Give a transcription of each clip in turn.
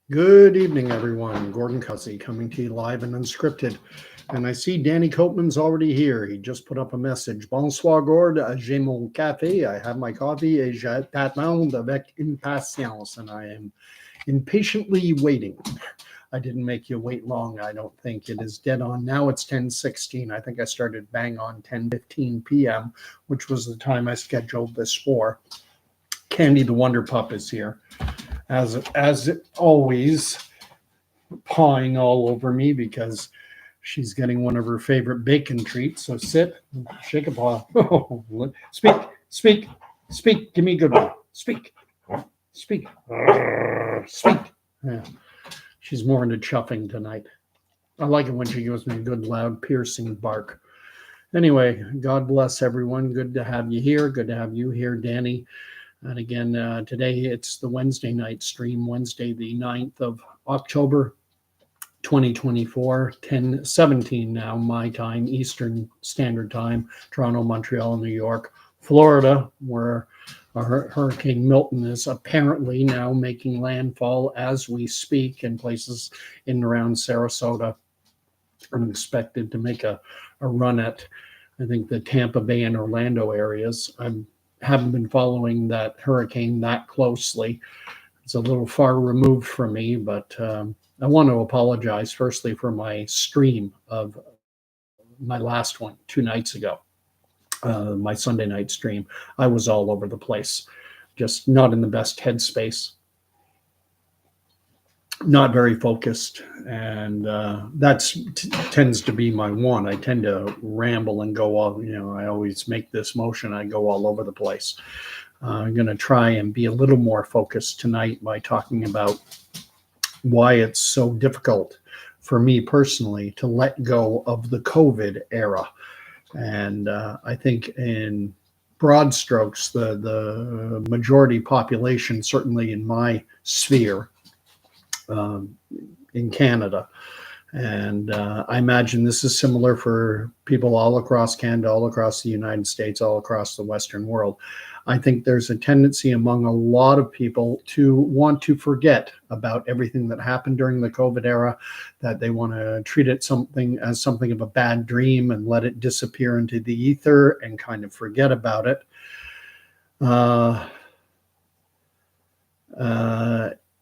Good evening, everyone. Gordon Cussy coming to you live and unscripted. And I see Danny Copeman's already here. He just put up a message. Bonsoir, Gord. J'ai mon café. I have my coffee et j'attends avec impatience. And I am impatiently waiting. I didn't make you wait long, I don't think. It is dead on. Now it's 10:16. I think I started bang on 10:15 p.m., which was the time I scheduled this for. Candy the Wonder Pup is here. As always, pawing all over me because she's getting one of her favorite bacon treats. So sit, shake a paw. Speak, speak, speak. Give me a good one. Speak, speak, speak. Yeah, she's more into chuffing tonight. I like it when she gives me a good, loud, piercing bark. Anyway, God bless everyone. Good to have you here. Good to have you here, Danny. And again, today it's the Wednesday night stream, Wednesday, the 9th of October, 2024, 10:17 now, my time, Eastern Standard Time, Toronto, Montreal, New York, Florida, where Hurricane Milton is apparently now making landfall as we speak in places in and around Sarasota. I'm expected to make a run at, I think, the Tampa Bay and Orlando areas. I haven't been following that hurricane that closely. It's a little far removed from me, but I want to apologize firstly for my stream of my last one 2 nights ago, my Sunday night stream. I was all over the place, just not in the best headspace, not very focused, and that tends to be my one. I tend to ramble and go all, I always make this motion. I go all over the place. I'm going to try and be a little more focused tonight by talking about why it's so difficult for me personally to let go of the COVID era. And I think in broad strokes, the majority population, certainly in my sphere, in Canada. And I imagine this is similar for people all across Canada, all across the United States, all across the Western world. I think there's a tendency among a lot of people to want to forget about everything that happened during the COVID era, that they want to treat it as something of a bad dream and let it disappear into the ether and kind of forget about it.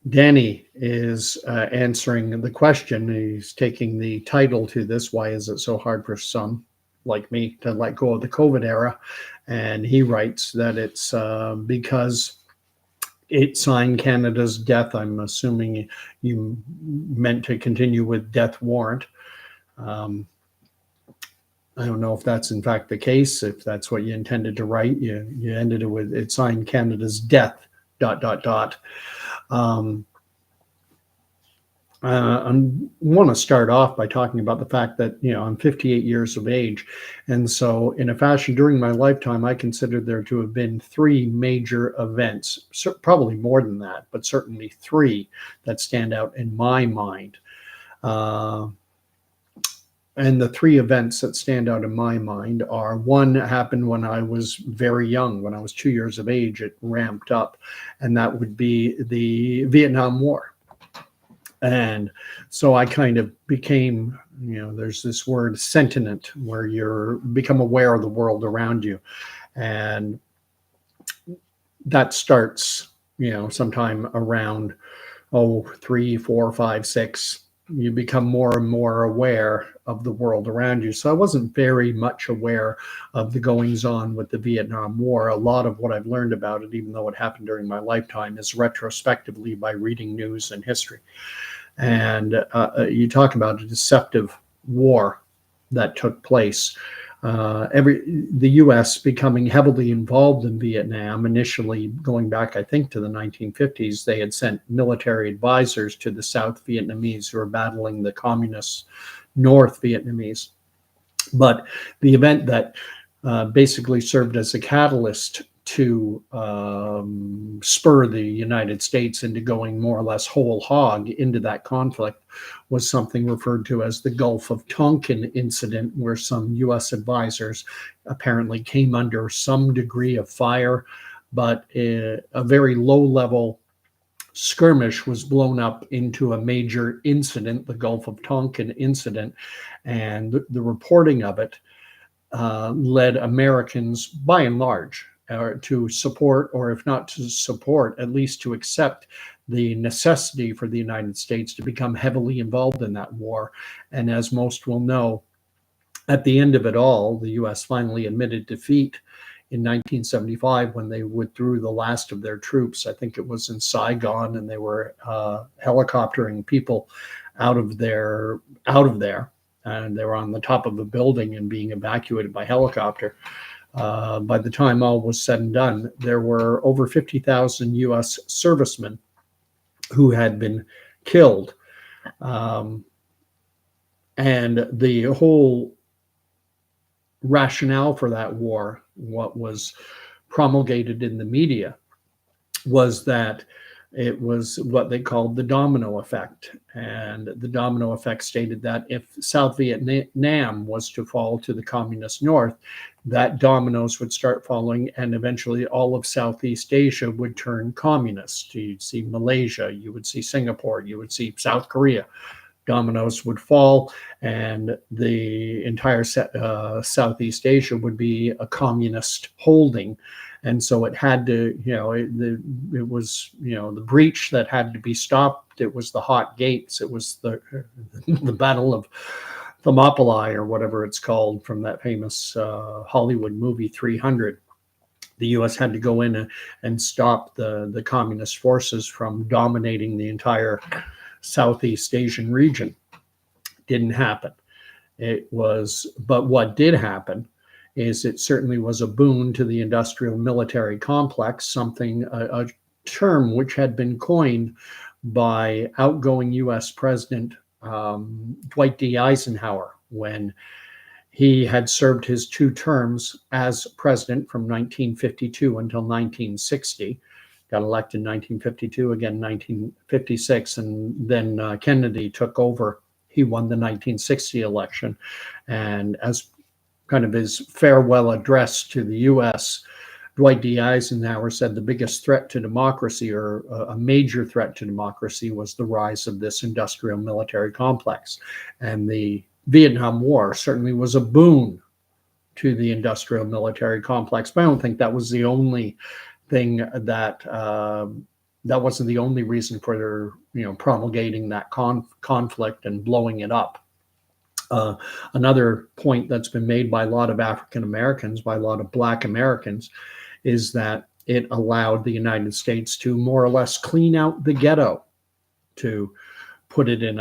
Danny is answering the question. He's taking the title to this. Why is it so hard for some like me to let go of the COVID era? And he writes that it's because it signed Canada's death. I'm assuming you meant to continue with death warrant. I don't know if that's in fact the case. If that's what you intended to write, you ended it with it signed Canada's death. ... I want to start off by talking about the fact that, I'm 58 years of age. And so in a fashion during my lifetime, I consider there to have been three major events, probably more than that, but certainly three that stand out in my mind. And the three events that stand out in my mind are: one happened when I was very young, when I was 2 years of age, it ramped up, and that would be the Vietnam War. And so I kind of became, there's this word sentient, where you become aware of the world around you. And that starts, sometime around, 3, 4, 5, 6. You become more and more aware of the world around you. So I wasn't very much aware of the goings on with the Vietnam War. A lot of what I've learned about it, even though it happened during my lifetime, is retrospectively by reading news and history. And you talk about a deceptive war that took place. The U.S. becoming heavily involved in Vietnam, initially going back, I think, to the 1950s. They had sent military advisors to the South Vietnamese who were battling the communist North Vietnamese. But the event that basically served as a catalyst to spur the United States into going more or less whole hog into that conflict was something referred to as the Gulf of Tonkin incident, where some U.S. advisors apparently came under some degree of fire, but a very low level skirmish was blown up into a major incident, the Gulf of Tonkin incident, and the reporting of it led Americans, by and large, to support, or if not to support, at least to accept the necessity for the United States to become heavily involved in that war. And as most will know, at the end of it all, the U.S. finally admitted defeat in 1975 when they withdrew the last of their troops. I think it was in Saigon, and they were helicoptering people out of there, and they were on the top of a building and being evacuated by helicopter. By the time all was said and done, there were over 50,000 U.S. servicemen who had been killed. And the whole rationale for that war, what was promulgated in the media, was that it was what they called the domino effect. And the domino effect stated that if South Vietnam was to fall to the communist North, that dominoes would start falling, and eventually all of Southeast Asia would turn communist. You'd see Malaysia, you would see Singapore, you would see South Korea. Dominoes would fall, and the entire Southeast Asia would be a communist holding. And so it had to, it was, the breach that had to be stopped. It was the hot gates. It was the Battle of Thermopylae, or whatever it's called, from that famous Hollywood movie 300. The U.S. had to go in and stop the communist forces from dominating the entire Southeast Asian region. Didn't happen. But what did happen is it certainly was a boon to the industrial military complex, a term which had been coined by outgoing U.S. President Dwight D. Eisenhower when he had served his 2 terms as president from 1952 until 1960. Got elected in 1952, again 1956, and then Kennedy took over. He won the 1960 election, and as kind of his farewell address to the U.S., Dwight D. Eisenhower said the biggest threat to democracy, or a major threat to democracy, was the rise of this industrial military complex. And the Vietnam War certainly was a boon to the industrial military complex. But I don't think that was the only thing that wasn't the only reason for their, promulgating that conflict and blowing it up. Another point that's been made by a lot of African Americans, by a lot of Black Americans, is that it allowed the United States to more or less clean out the ghetto, to put it in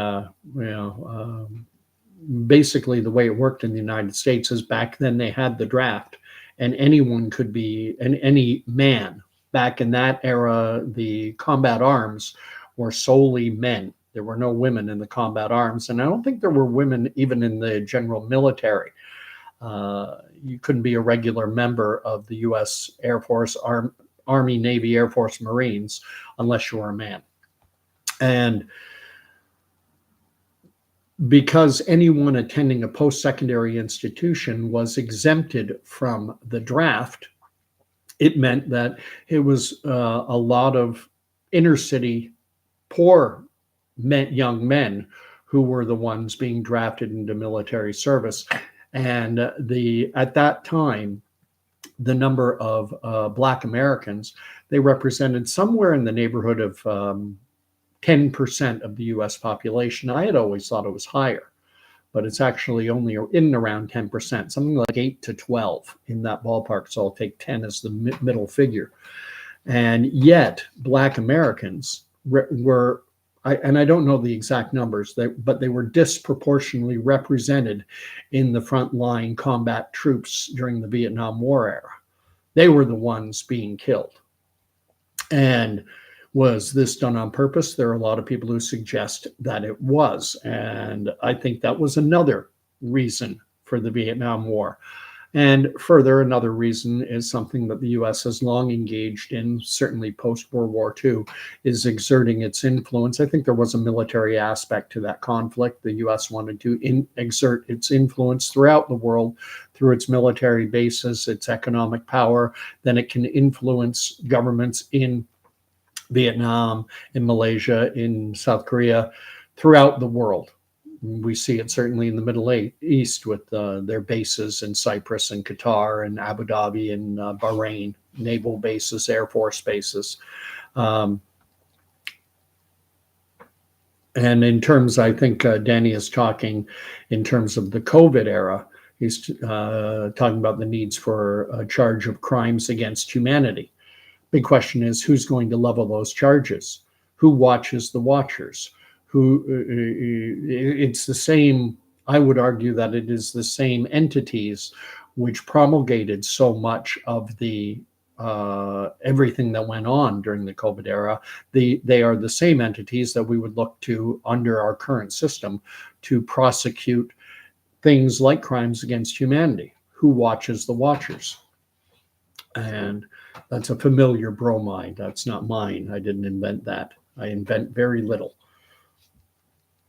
basically the way it worked in the United States is back then they had the draft, and anyone could be, and any man. Back in that era, the combat arms were solely men. There were no women in the combat arms, and I don't think there were women even in the general military. You couldn't be a regular member of the U.S. Air Force, Army, Navy, Air Force, Marines unless you were a man. And because anyone attending a post-secondary institution was exempted from the draft, it meant that it was a lot of inner city poor young men who were the ones being drafted into military service. And at that time, the number of Black Americans, they represented somewhere in the neighborhood of 10% of the U.S. population. I had always thought it was higher, but it's actually only in around 10%, something like 8 to 12 in that ballpark. So I'll take 10 as the middle figure. And yet Black Americans were, and I don't know the exact numbers, but they were disproportionately represented in the frontline combat troops during the Vietnam War era. They were the ones being killed. And was this done on purpose? There are a lot of people who suggest that it was. And I think that was another reason for the Vietnam War. And further, another reason is something that the U.S. has long engaged in, certainly post-World War II, is exerting its influence. I think there was a military aspect to that conflict. The U.S. wanted to exert its influence throughout the world through its military bases, its economic power. Then it can influence governments in Vietnam, in Malaysia, in South Korea, throughout the world. We see it certainly in the Middle East with their bases in Cyprus and Qatar and Abu Dhabi and Bahrain, naval bases, Air Force bases. Um, and in terms, I think Danny is talking in terms of the COVID era. He's talking about the needs for a charge of crimes against humanity. Big question is who's going to level those charges? Who watches the watchers? Who? It's the same. I would argue that it is the same entities which promulgated so much of the everything that went on during the COVID era. They are the same entities that we would look to under our current system to prosecute things like crimes against humanity. Who watches the watchers? And that's a familiar bromide. That's not mine. I didn't invent that. I invent very little.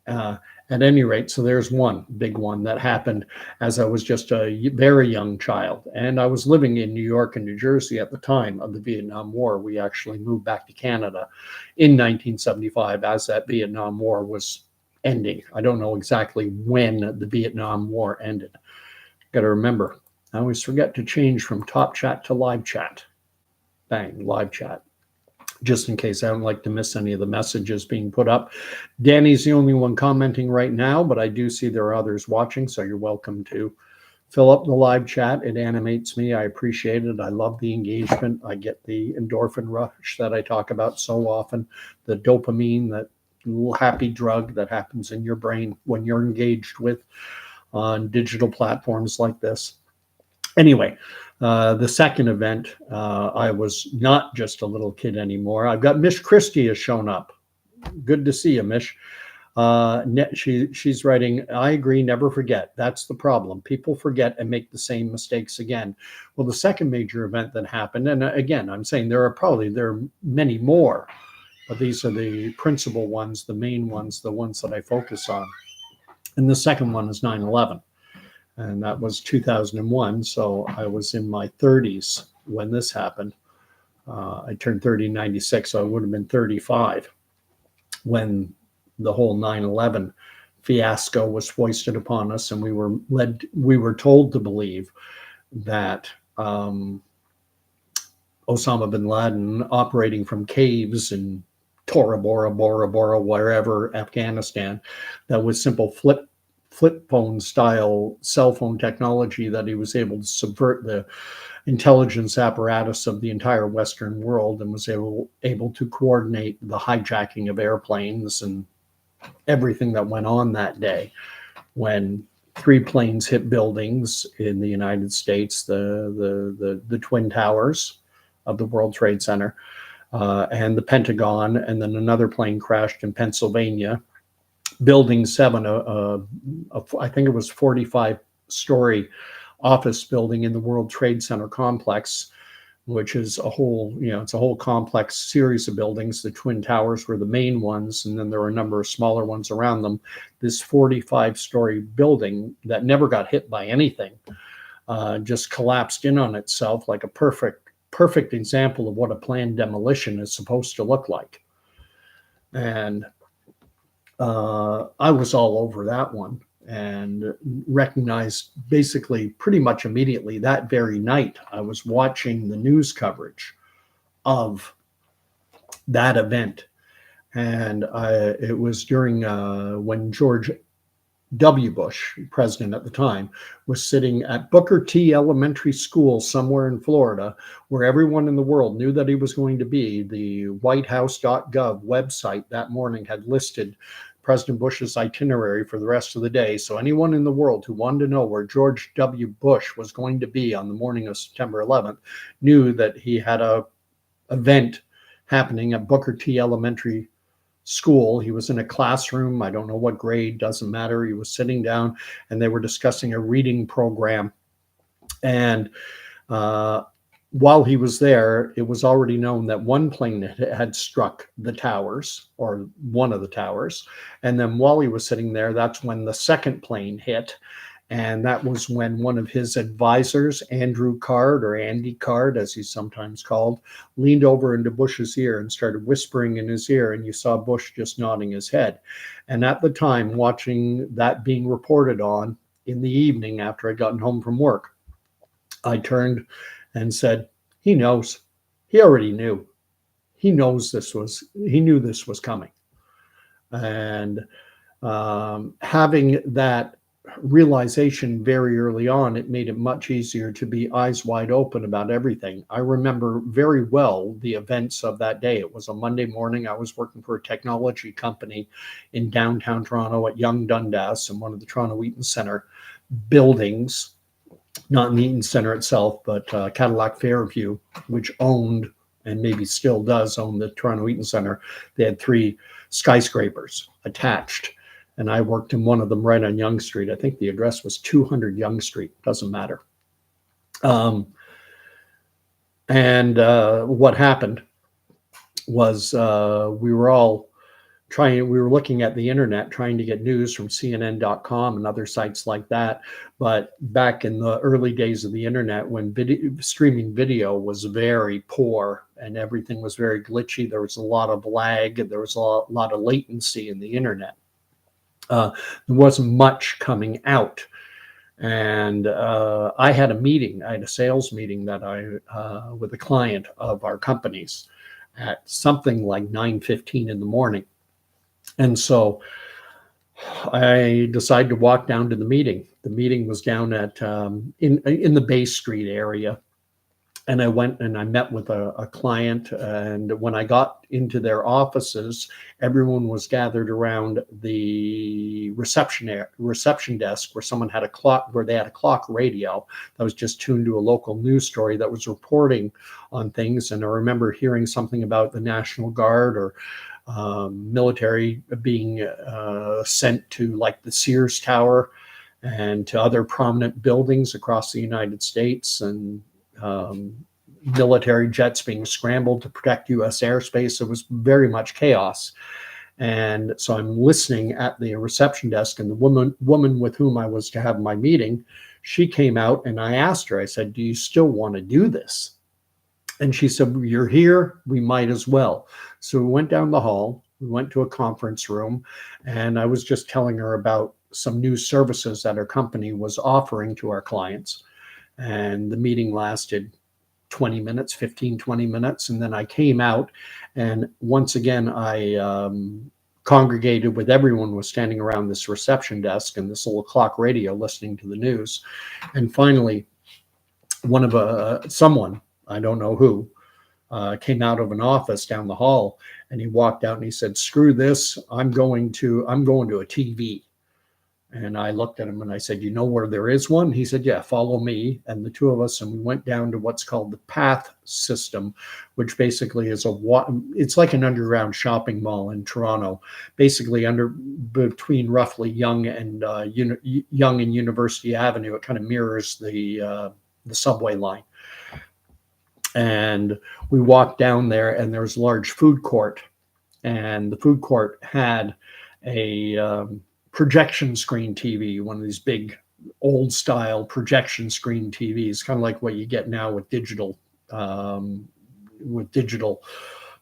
At any rate, so there's one big one that happened as I was just a very young child. And I was living in New York and New Jersey at the time of the Vietnam War. We actually moved back to Canada in 1975 as that Vietnam War was ending. I don't know exactly when the Vietnam War ended. Got to remember, I always forget to change from top chat to live chat. Bang, live chat. Just in case I don't like to miss any of the messages being put up. Danny's the only one commenting right now, but I do see there are others watching, so you're welcome to fill up the live chat. It animates me. I appreciate it. I love the engagement. I get the endorphin rush that I talk about so often, the dopamine, that little happy drug that happens in your brain when you're engaged with on digital platforms like this. Anyway, the second event, I was not just a little kid anymore. I've got Mish Christie has shown up. Good to see you, Mish. She's writing, I agree, never forget. That's the problem. People forget and make the same mistakes again. Well, the second major event that happened, and again, I'm saying there are many more, but these are the principal ones, the main ones, the ones that I focus on. And the second one is 9/11. And that was 2001. So I was in my 30s when this happened. I turned 30 in 96, so I would have been 35 when the whole 9/11 fiasco was foisted upon us, and we were told to believe that Osama bin Laden, operating from caves in Tora Bora Bora, wherever, Afghanistan, that was simple flip phone style cell phone technology, that he was able to subvert the intelligence apparatus of the entire Western world and was able to coordinate the hijacking of airplanes and everything that went on that day when 3 planes hit buildings in the United States, the Twin Towers of the World Trade Center and the Pentagon, and then another plane crashed in Pennsylvania. Building 7, I think it was 45-story office building in the World Trade Center complex, which is it's a whole complex series of buildings. The Twin Towers were the main ones, and then there were a number of smaller ones around them. This 45-story building that never got hit by anything just collapsed in on itself like a perfect example of what a planned demolition is supposed to look like. And I was all over that one and recognized basically pretty much immediately that very night I was watching the news coverage of that event. And it was during when George W. Bush, president at the time, was sitting at Booker T. Elementary School somewhere in Florida, where everyone in the world knew that he was going to be. The whitehouse.gov website that morning had listed President Bush's itinerary for the rest of the day. So anyone in the world who wanted to know where George W. Bush was going to be on the morning of September 11th knew that he had a event happening at Booker T. Elementary School. He was in a classroom. I don't know what grade, doesn't matter. He was sitting down and they were discussing a reading program. And while he was there, it was already known that one plane had struck the towers, or one of the towers. And then while he was sitting there, that's when the second plane hit. And that was when one of his advisors, Andrew Card, or Andy Card, as he's sometimes called, leaned over into Bush's ear and started whispering in his ear. And you saw Bush just nodding his head. And at the time, watching that being reported on in the evening after I'd gotten home from work, I turned and said, he knows. He already knew. He knew this was coming. And having that realization very early on, it made it much easier to be eyes wide open about everything. I remember very well the events of that day. It was a Monday morning. I was working for a technology company in downtown Toronto at Yonge Dundas in one of the Toronto Eaton Centre buildings, not in the Eaton Centre itself, but Cadillac Fairview, which owned and maybe still does own the Toronto Eaton Centre. They had 3 skyscrapers attached. And I worked in one of them right on Yonge Street. I think the address was 200 Yonge Street. Doesn't matter. What happened was we were looking at the internet, trying to get news from CNN.com and other sites like that. But back in the early days of the internet, when streaming video was very poor and everything was very glitchy, there was a lot of lag, there was a lot of latency in the internet. There wasn't much coming out. And I had a sales meeting that with a client of our company's at something like 9:15 in the morning. And so I decided to walk down to the meeting. The meeting was down at in the Bay Street area. And I went and I met with a client. And when I got into their offices, everyone was gathered around the reception desk where someone had they had a clock radio that was just tuned to a local news story that was reporting on things. And I remember hearing something about the National Guard or military being sent to like the Sears Tower and to other prominent buildings across the United States, and military jets being scrambled to protect U.S. airspace. It was very much chaos. And so I'm listening at the reception desk, and the woman with whom I was to have my meeting, she came out, and I asked her, I said, do you still want to do this? And she said, you're here, we might as well. So we went down the hall, we went to a conference room, and I was just telling her about some new services that our company was offering to our clients. And the meeting lasted 20 minutes, 20 minutes. And then I came out, and once again, I congregated with everyone was standing around this reception desk and this little clock radio listening to the news. And finally, someone, I don't know who, came out of an office down the hall, and he walked out and he said, screw this, I'm going to a TV. And I looked at him and I said, you know where there is one? He said, yeah, follow me. And the two of us, and we went down to what's called the PATH system, which basically is it's like an underground shopping mall in Toronto, basically between roughly Yonge and University Avenue. It kind of mirrors the subway line. And we walked down there, and there was a large food court, and the food court had a projection screen TV, one of these big old style projection screen TVs, kind of like what you get now with digital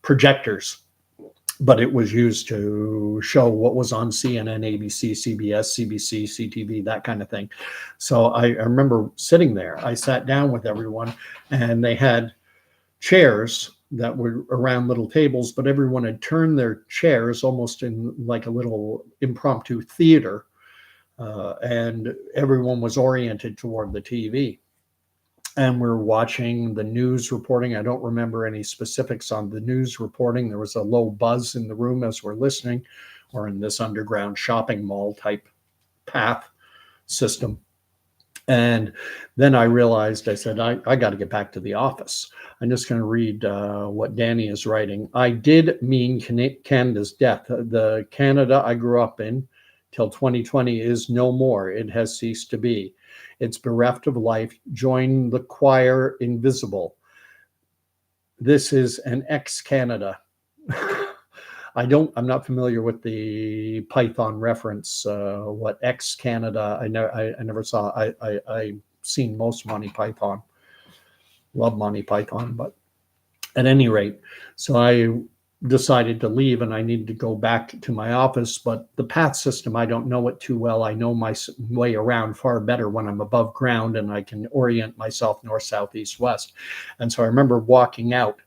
projectors. But it was used to show what was on CNN, ABC, CBS, CBC, CTV, that kind of thing. So I remember sitting there. I sat down with everyone, and they had chairs that were around little tables, but everyone had turned their chairs almost in like a little impromptu theater, and everyone was oriented toward the TV. And we're watching the news reporting. I don't remember any specifics on the news reporting. There was a low buzz in the room as we're listening, or in this underground shopping mall type path system. And then I realized, I said, I got to get back to the office. I'm just going to read what Danny is writing. I did mean Canada's death. The Canada I grew up in till 2020 is no more. It has ceased to be. It's bereft of life. Join the choir invisible. This is an ex-Canada. I'm not familiar with the Python reference. What X Canada? I never saw. I seen most Monty Python. Love Monty Python, but at any rate, so I decided to leave and I needed to go back to my office. But the path system, I don't know it too well. I know my way around far better when I'm above ground and I can orient myself north, south, east, west. And so I remember walking out,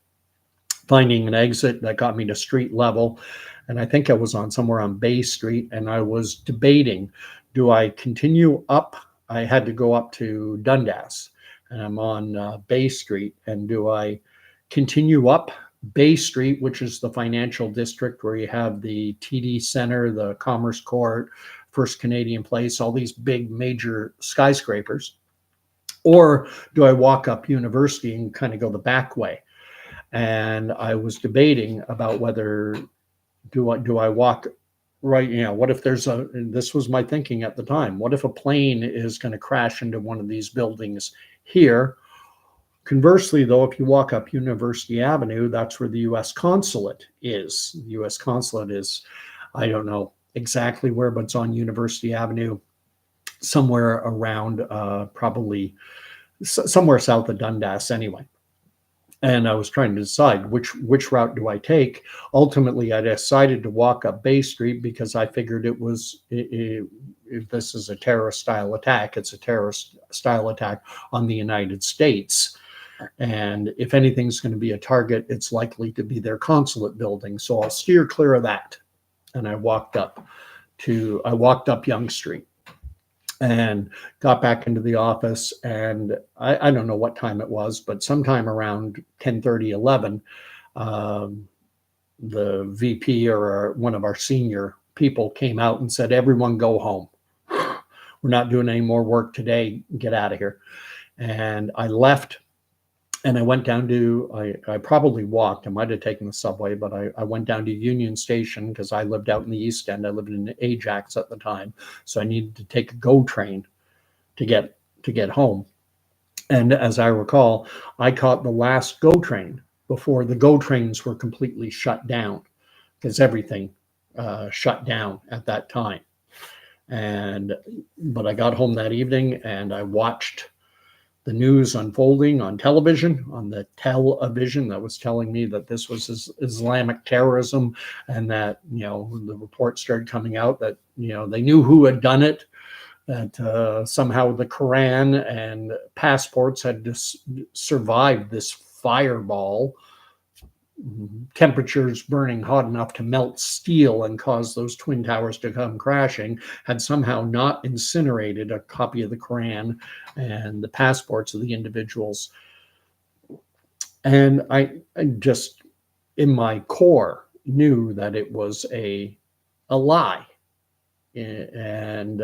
finding an exit that got me to street level. And I think I was on somewhere on Bay Street, and I was debating, do I continue up? I had to go up to Dundas, and I'm on Bay Street. And do I continue up Bay Street, which is the financial district where you have the TD Center, the Commerce Court, First Canadian Place, all these big major skyscrapers? Or do I walk up University and kind of go the back way? And I was debating about whether do I walk right, what if this was my thinking at the time, what if a plane is going to crash into one of these buildings here? Conversely, though, if you walk up University Avenue, that's where the U.S. consulate is. The U.S. consulate is, I don't know exactly where, but it's on University Avenue, somewhere around probably somewhere south of Dundas anyway. And I was trying to decide which route do I take. Ultimately, I decided to walk up Bay Street because I figured if this is a terrorist style attack, it's a terrorist style attack on the United States. And if anything's going to be a target, it's likely to be their consulate building. So I'll steer clear of that. And I walked up Yonge Street and got back into the office. And I don't know what time it was, but sometime around 10:30, 11, the VP or one of our senior people came out and said, everyone go home. We're not doing any more work today. Get out of here. And I left. And I went down to, I probably walked, I might have taken the subway, but I went down to Union Station because I lived out in the East End. I lived in Ajax at the time. So I needed to take a GO train to get home. And as I recall, I caught the last GO train before the GO trains were completely shut down, because everything shut down at that time. But I got home that evening and I watched the news unfolding on television, on the television that was telling me that this was Islamic terrorism, and that, the report started coming out that, they knew who had done it, that somehow the Quran and passports had survived this fireball, temperatures burning hot enough to melt steel and cause those twin towers to come crashing, had somehow not incinerated a copy of the Quran and the passports of the individuals. And I just, in my core, knew that it was a lie, and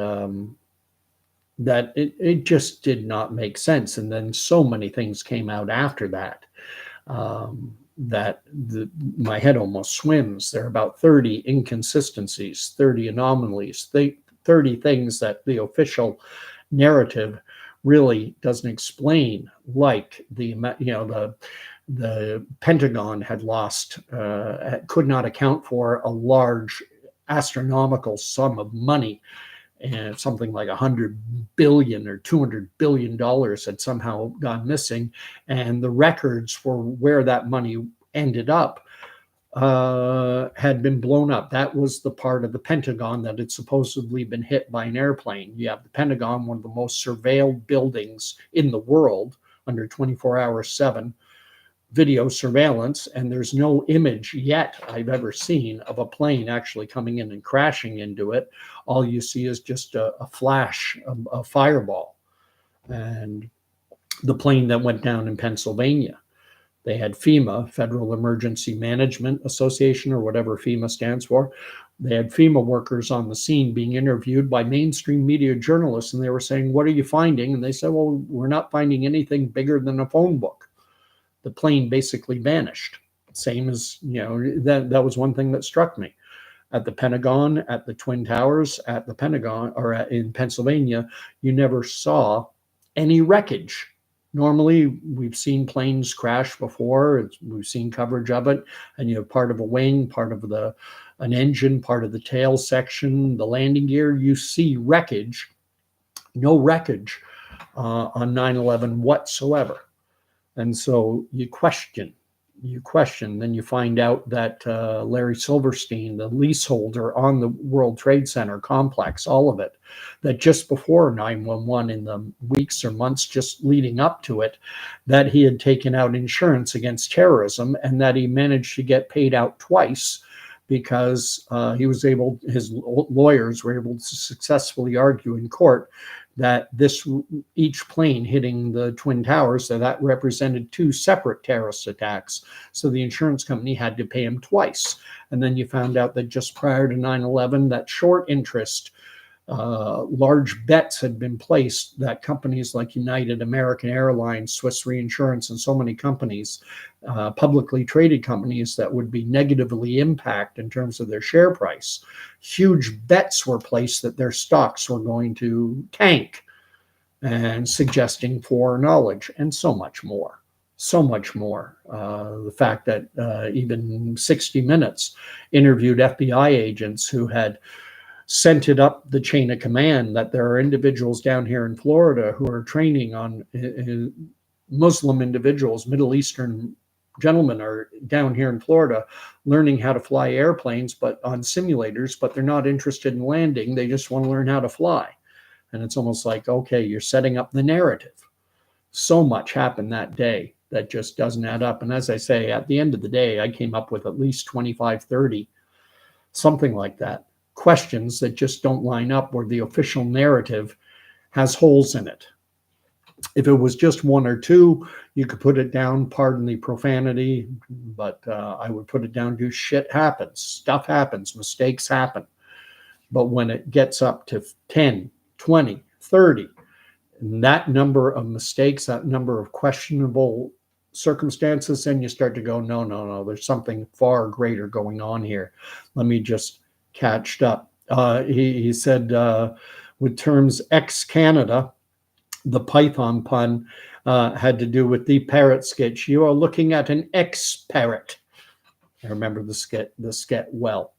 that it just did not make sense. And then so many things came out after that. My head almost swims. There are about 30 inconsistencies, 30 anomalies, 30 things that the official narrative really doesn't explain, like the Pentagon had lost, could not account for a large astronomical sum of money, and something like $100 billion or $200 billion had somehow gone missing. And the records for where that money ended up had been blown up. That was the part of the Pentagon that had supposedly been hit by an airplane. You have the Pentagon, one of the most surveilled buildings in the world, under 24/7 video surveillance, and there's no image yet I've ever seen of a plane actually coming in and crashing into it. All you see is just a flash, a fireball. And the plane that went down in Pennsylvania, they had FEMA, Federal Emergency Management Association, or whatever FEMA stands for. They had FEMA workers on the scene being interviewed by mainstream media journalists, and they were saying, "What are you finding?" And they said, "Well, we're not finding anything bigger than a phone book." The plane basically vanished. Same as, that was one thing that struck me. At the Pentagon, at the Twin Towers, at the Pentagon, or in Pennsylvania, you never saw any wreckage. Normally, we've seen planes crash before. We've seen coverage of it, and you have part of a wing, part of an engine, part of the tail section, the landing gear. You see wreckage, no wreckage on 9/11 whatsoever. And so you question, then you find out that Larry Silverstein, the leaseholder on the World Trade Center complex, all of it, that just before 9/11, in the weeks or months just leading up to it, that he had taken out insurance against terrorism, and that he managed to get paid out twice because his lawyers were able to successfully argue in court that each plane hitting the Twin Towers, that represented two separate terrorist attacks. So the insurance company had to pay him twice. And then you found out that just prior to 9/11, that short interest, large bets had been placed that companies like United, American Airlines, Swiss Reinsurance, and so many companies, publicly traded companies that would be negatively impacted in terms of their share price. Huge bets were placed that their stocks were going to tank, and suggesting foreknowledge, and so much more. So much more. The fact that even 60 Minutes interviewed FBI agents who had sent it up the chain of command that there are individuals down here in Florida who are training on Muslim individuals, Middle Eastern gentlemen are down here in Florida learning how to fly airplanes, but on simulators, but they're not interested in landing. They just want to learn how to fly. And it's almost like, okay, you're setting up the narrative. So much happened that day that just doesn't add up. And as I say, at the end of the day, I came up with at least 25, 30, something like that, questions that just don't line up, where the official narrative has holes in it. If it was just one or two, you could put it down, pardon the profanity, but I would put it down to shit happens, stuff happens, mistakes happen. But when it gets up to 10, 20, 30, and that number of mistakes, that number of questionable circumstances, then you start to go, no, there's something far greater going on here. Let me just catch up. He said, with terms ex-Canada, the Python pun had to do with the parrot sketch. You are looking at an ex-parrot. I remember the sketch well.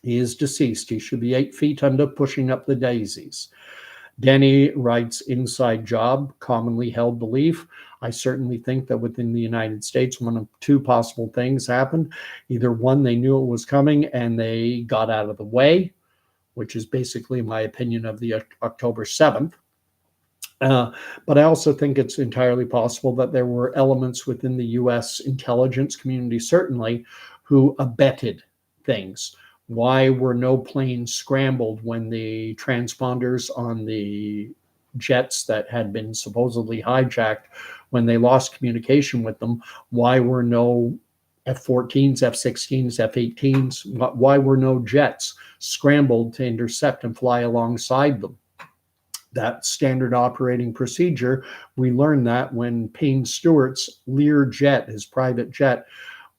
He is deceased. He should be 8 feet under, pushing up the daisies. Danny writes, inside job, commonly held belief. I certainly think that within the United States, one of two possible things happened. Either one, they knew it was coming and they got out of the way, which is basically my opinion of the October 7th. But I also think it's entirely possible that there were elements within the U.S. intelligence community, certainly, who abetted things. Why were no planes scrambled when the transponders on the jets that had been supposedly hijacked, when they lost communication with them? Why were no F-14s, F-16s, F-18s? Why were no jets scrambled to intercept and fly alongside them? That standard operating procedure, we learned that when Payne Stewart's Lear jet, his private jet,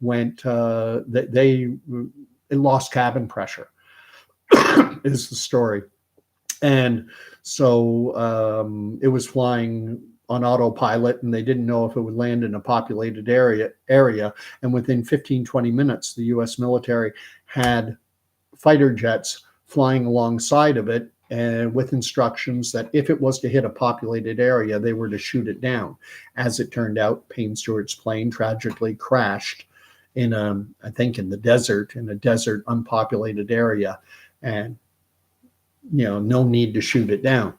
went, it lost cabin pressure, is the story. And so it was flying on autopilot, and they didn't know if it would land in a populated area. And within 15, 20 minutes, the U.S. military had fighter jets flying alongside of it, and with instructions that if it was to hit a populated area, they were to shoot it down. As it turned out, Payne Stewart's plane tragically crashed in a desert, unpopulated area, and no need to shoot it down.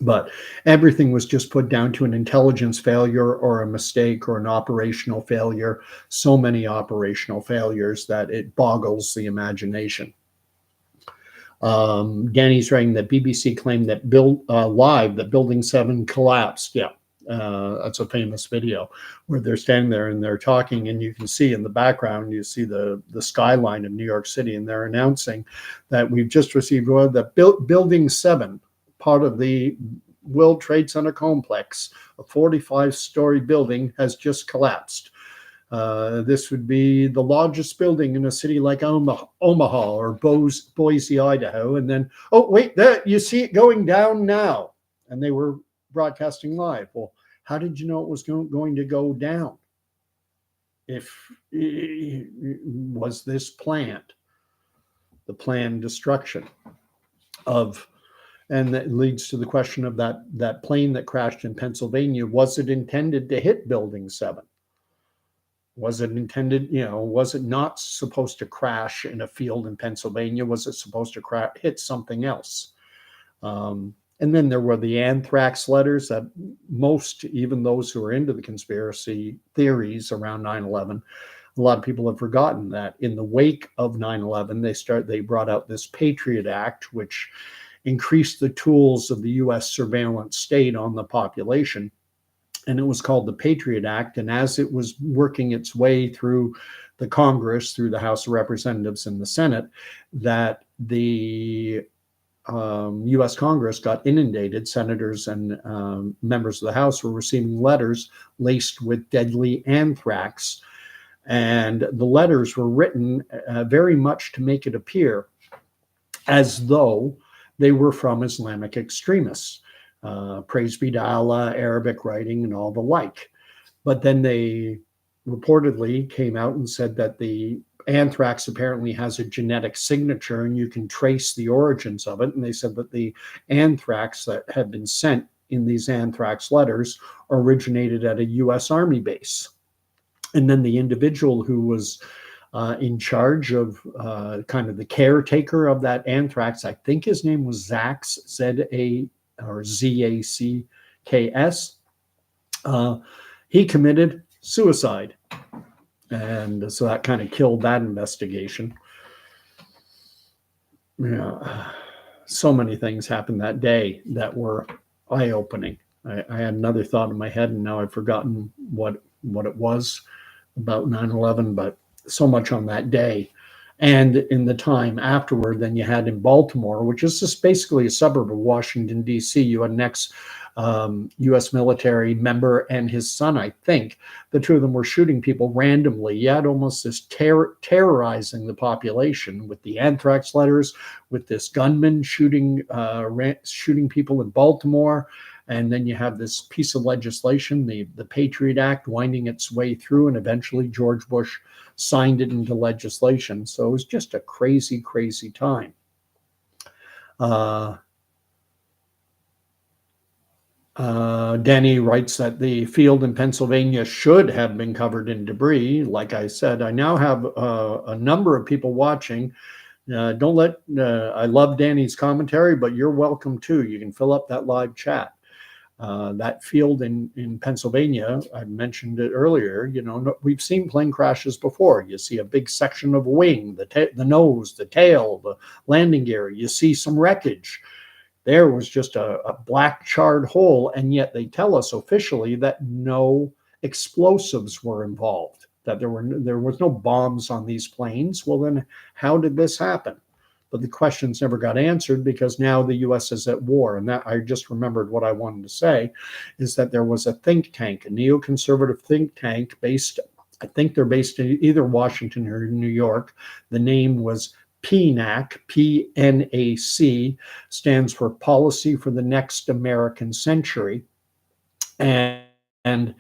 But everything was just put down to an intelligence failure or a mistake or an operational failure. So many operational failures that it boggles the imagination. Danny's writing that BBC claimed that that Building 7 collapsed. Yeah, that's a famous video where they're standing there and they're talking, and you can see in the background, you see the skyline of New York City, and they're announcing that we've just received word that Building 7, part of the World Trade Center complex, a 45-story building, has just collapsed. This would be the largest building in a city like Omaha or Boise, Idaho. And then, oh, wait, there, you see it going down now. And they were broadcasting live. Well, How did you know it was going to go down? If was this planned, the planned destruction of, and that leads to the question of that plane that crashed in Pennsylvania. Was it intended to hit Building 7? Was it intended, was it not supposed to crash in a field in Pennsylvania? Was it supposed to hit something else? And then there were the anthrax letters that most, even those who are into the conspiracy theories around 9/11, a lot of people have forgotten that in the wake of 9/11, they brought out this Patriot Act, which increased the tools of the U.S. surveillance state on the population. And it was called the Patriot Act. And as it was working its way through the Congress, through the House of Representatives and the Senate, that the U.S. Congress got inundated. Senators and members of the House were receiving letters laced with deadly anthrax. And the letters were written very much to make it appear as though they were from Islamic extremists. Praise be to Allah, Arabic writing, and all the like. But then they reportedly came out and said that the anthrax apparently has a genetic signature and you can trace the origins of it. And they said that the anthrax that had been sent in these anthrax letters originated at a U.S. Army base. And then the individual who was in charge of kind of the caretaker of that anthrax, I think his name was Zax, Z-A or Z-A-C-K-S. He committed suicide. And so that kind of killed that investigation. Yeah, so many things happened that day that were eye-opening. I had another thought in my head, and now I've forgotten what it was about 9/11, but so much on that day. And in the time afterward, then you had in Baltimore, which is just basically a suburb of Washington, D.C., you had an ex-U.S. military member and his son, I think. The two of them were shooting people randomly. You had almost this terrorizing the population with the anthrax letters, with this gunman shooting people in Baltimore. And then you have this piece of legislation, the Patriot Act, winding its way through, and eventually George Bush signed it into legislation. So it was just a crazy, crazy time. Danny writes that the field in Pennsylvania should have been covered in debris. Like I said, I now have a number of people watching. I love Danny's commentary, but you're welcome too. You can fill up that live chat. That field in Pennsylvania, I mentioned it earlier, we've seen plane crashes before. You see a big section of wing, the nose, the tail, the landing gear. You see some wreckage. There was just a black charred hole, and yet they tell us officially that no explosives were involved, that there was no bombs on these planes. Well, then how did this happen? But the questions never got answered because now the U.S. is at war. And that I just remembered what I wanted to say is that there was a think tank, a neoconservative think tank I think they're based in either Washington or New York. The name was PNAC, P-N-A-C, stands for Policy for the Next American Century. And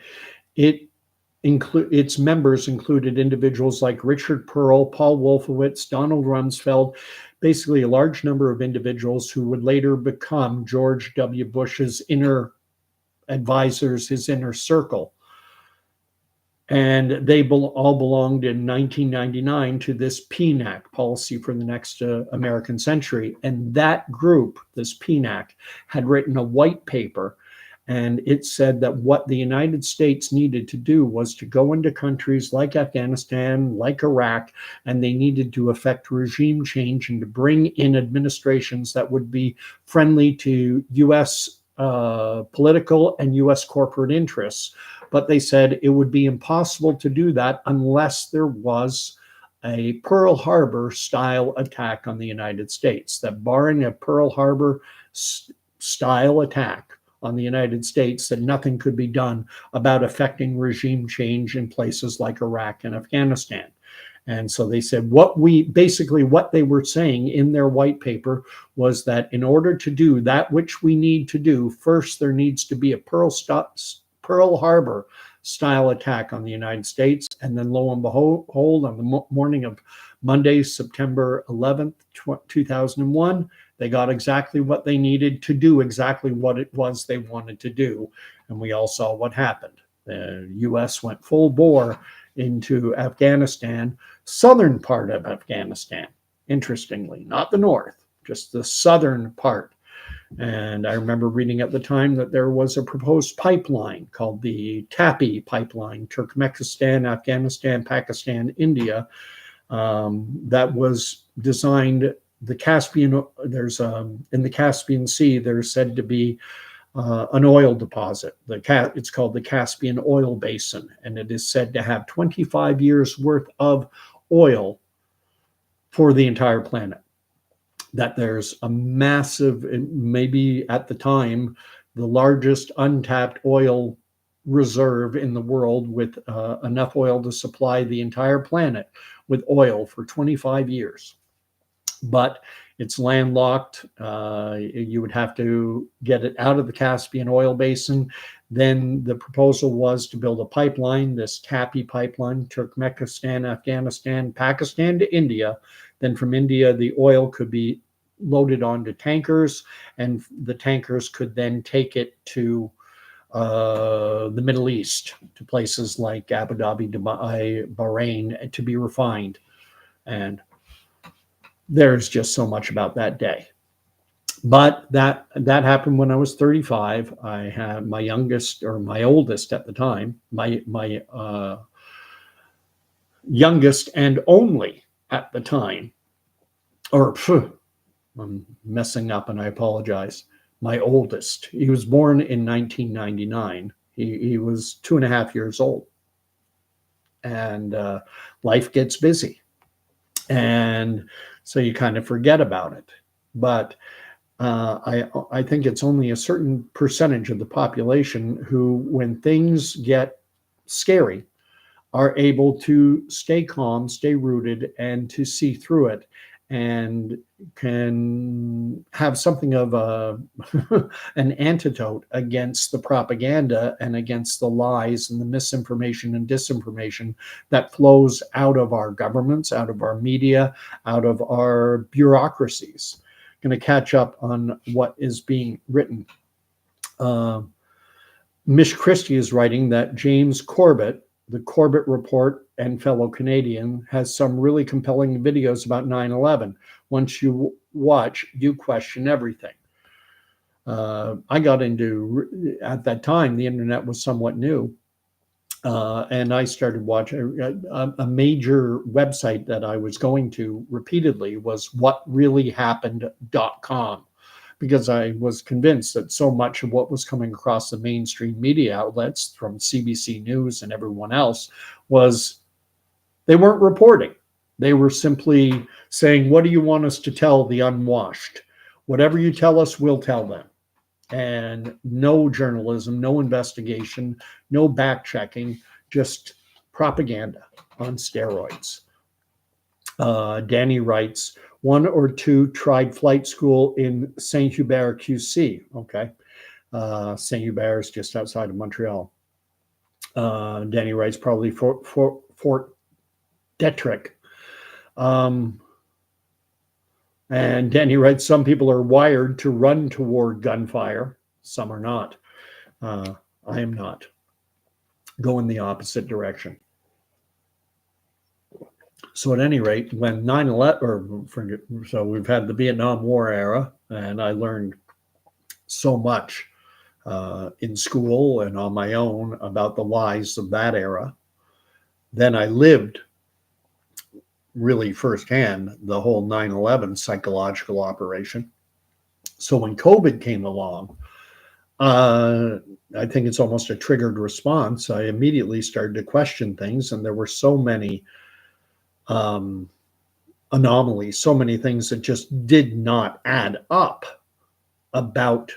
its members included individuals like Richard Pearl, Paul Wolfowitz, Donald Rumsfeld, basically a large number of individuals who would later become George W. Bush's inner advisors, his inner circle. And they all belonged in 1999 to this PNAC, Policy for the Next American Century. And that group, this PNAC, had written a white paper. And it said that what the United States needed to do was to go into countries like Afghanistan, like Iraq, and they needed to effect regime change and to bring in administrations that would be friendly to U.S. Political and U.S. corporate interests. But they said it would be impossible to do that unless there was a Pearl Harbor style attack on the United States, that barring a Pearl Harbor style attack on the United States, that nothing could be done about affecting regime change in places like Iraq and Afghanistan. And so they said what they were saying in their white paper was that in order to do that which we need to do, first there needs to be a Pearl Pearl Harbor style attack on the United States. And then lo and behold, on the morning of Monday, September 11th, 2001, they got exactly what they needed to do exactly what it was they wanted to do. And we all saw what happened. The U.S. went full bore into Afghanistan, southern part of Afghanistan, interestingly, not the north, just the southern part. And I remember reading at the time that there was a proposed pipeline called the TAPI pipeline, Turkmenistan, Afghanistan, Pakistan, India, that was designed. The Caspian, in the Caspian Sea, there's said to be an oil deposit. It's called the Caspian Oil Basin, and it is said to have 25 years worth of oil for the entire planet. That there's a massive, maybe at the time, the largest untapped oil reserve in the world, with enough oil to supply the entire planet with oil for 25 years. But it's landlocked. You would have to get it out of the Caspian Oil Basin. Then the proposal was to build a pipeline, this TAPI pipeline, Turkmenistan, Afghanistan, Pakistan to India. Then from India, the oil could be loaded onto tankers, and the tankers could then take it to the Middle East, to places like Abu Dhabi, Dubai, Bahrain, to be refined. And there's just so much about that day. But that happened when I was 35. I had my oldest at the time, my youngest and only at the time, I'm messing up and I apologize. My oldest, he was born in 1999. He was 2.5 years old. And life gets busy. And so you kind of forget about it. But I think it's only a certain percentage of the population who, when things get scary, are able to stay calm, stay rooted, and to see through it, and can have something of an antidote against the propaganda and against the lies and the misinformation and disinformation that flows out of our governments, out of our media, out of our bureaucracies. Going to catch up on what is being written. Mish Christie is writing that James Corbett, the Corbett Report and fellow Canadian, has some really compelling videos about 9/11. Once you watch, you question everything. I got into, at that time, the internet was somewhat new. And I started watching a major website that I was going to repeatedly was whatreallyhappened.com, because I was convinced that so much of what was coming across the mainstream media outlets, from CBC News and everyone else, was they weren't reporting. They were simply saying, what do you want us to tell the unwashed? Whatever you tell us, we'll tell them. And no journalism, no investigation, no back checking, just propaganda on steroids. Danny writes, 1 or 2 tried flight school in Saint Hubert, QC. Okay. Saint Hubert is just outside of Montreal. Danny writes, probably Fort Detrick. And Danny writes, some people are wired to run toward gunfire. Some are not. I am not. Go in the opposite direction. So at any rate, when 9/11, so we've had the Vietnam War era, and I learned so much in school and on my own about the lies of that era. Then I lived really firsthand the whole 9/11 psychological operation. So when COVID came along, I think it's almost a triggered response. I immediately started to question things, and there were so many anomalies, so many things that just did not add up about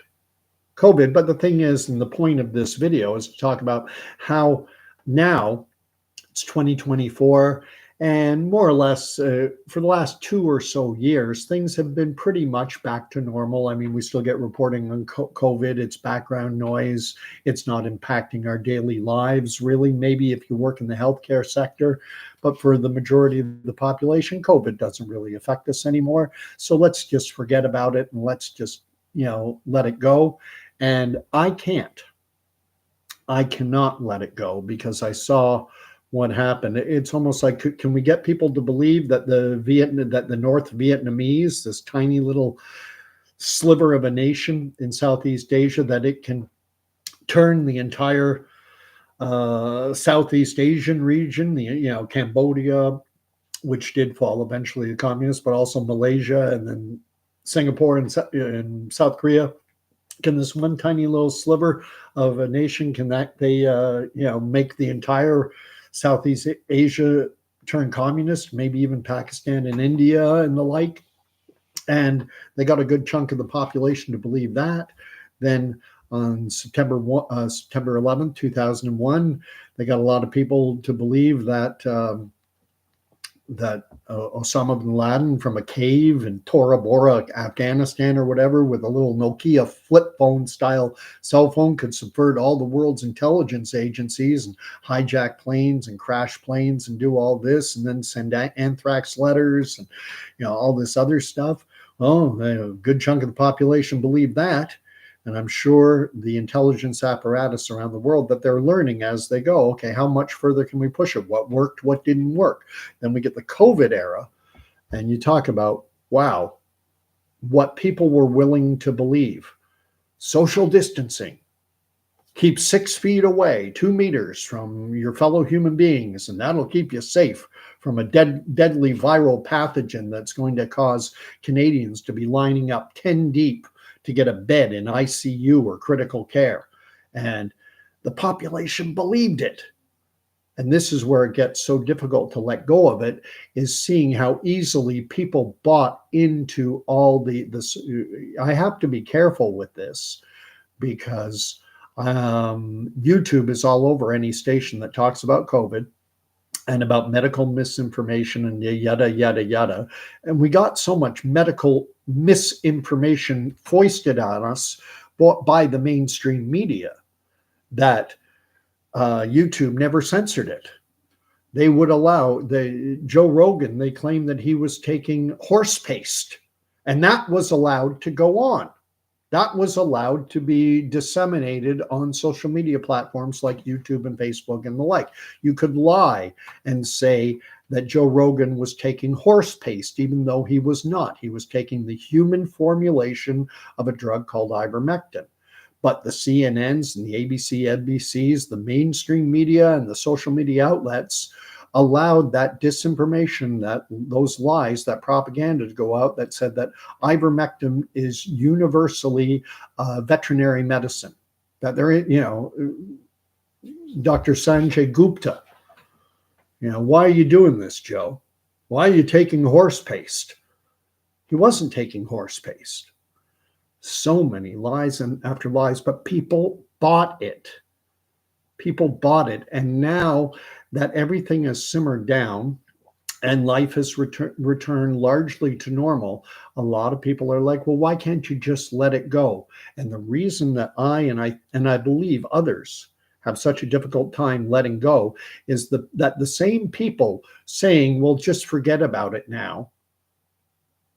COVID. But the thing is, and the point of this video is to talk about how now it's 2024, And more or less, for the last 2 or so years, things have been pretty much back to normal. I mean, we still get reporting on COVID, it's background noise, it's not impacting our daily lives, really. Maybe if you work in the healthcare sector, but for the majority of the population, COVID doesn't really affect us anymore. So let's just forget about it and let's just, let it go. And I cannot let it go because I saw what happened. It's almost like, can we get people to believe that the North Vietnamese, this tiny little sliver of a nation in Southeast Asia, that it can turn the entire Southeast Asian region, Cambodia, which did fall eventually to communists, but also Malaysia and then Singapore and South Korea. Can this one tiny little sliver of a nation, can that they make the entire Southeast Asia turn communist, maybe even Pakistan and India and the like? And they got a good chunk of the population to believe that. Then on September 11th, 2001, they got a lot of people to believe that Osama bin Laden from a cave in Tora Bora, Afghanistan or whatever, with a little Nokia flip phone style cell phone could subvert all the world's intelligence agencies and hijack planes and crash planes and do all this and then send anthrax letters and all this other stuff. Well, a good chunk of the population believed that. And I'm sure the intelligence apparatus around the world, that they're learning as they go, okay, how much further can we push it? What worked? What didn't work? Then we get the COVID era, and you talk about, wow, what people were willing to believe. Social distancing. Keep 6 feet away, 2 meters from your fellow human beings, and that'll keep you safe from a deadly viral pathogen that's going to cause Canadians to be lining up 10 deep to get a bed in ICU or critical care. And the population believed it. And this is where it gets so difficult to let go of it, is seeing how easily people bought into all this. I have to be careful with this because YouTube is all over any station that talks about COVID and about medical misinformation and yada, yada, yada. And we got so much medical misinformation foisted on us by the mainstream media that YouTube never censored it. They would allow Joe Rogan, they claimed that he was taking horse paste, and that was allowed to go on. That was allowed to be disseminated on social media platforms like YouTube and Facebook and the like. You could lie and say that Joe Rogan was taking horse paste, even though he was not. He was taking the human formulation of a drug called ivermectin. But the CNNs and the ABC, NBCs, the mainstream media and the social media outlets allowed that disinformation, those lies, that propaganda to go out that said that ivermectin is universally veterinary medicine. That there, Dr. Sanjay Gupta, why are you doing this, Joe? Why are you taking horse paste? He wasn't taking horse paste. So many lies and after lies, but people bought it. People bought it. And now that everything has simmered down and life has returned largely to normal, a lot of people are like, well, why can't you just let it go? And the reason that I believe others have such a difficult time letting go is that the same people saying, well, just forget about it now,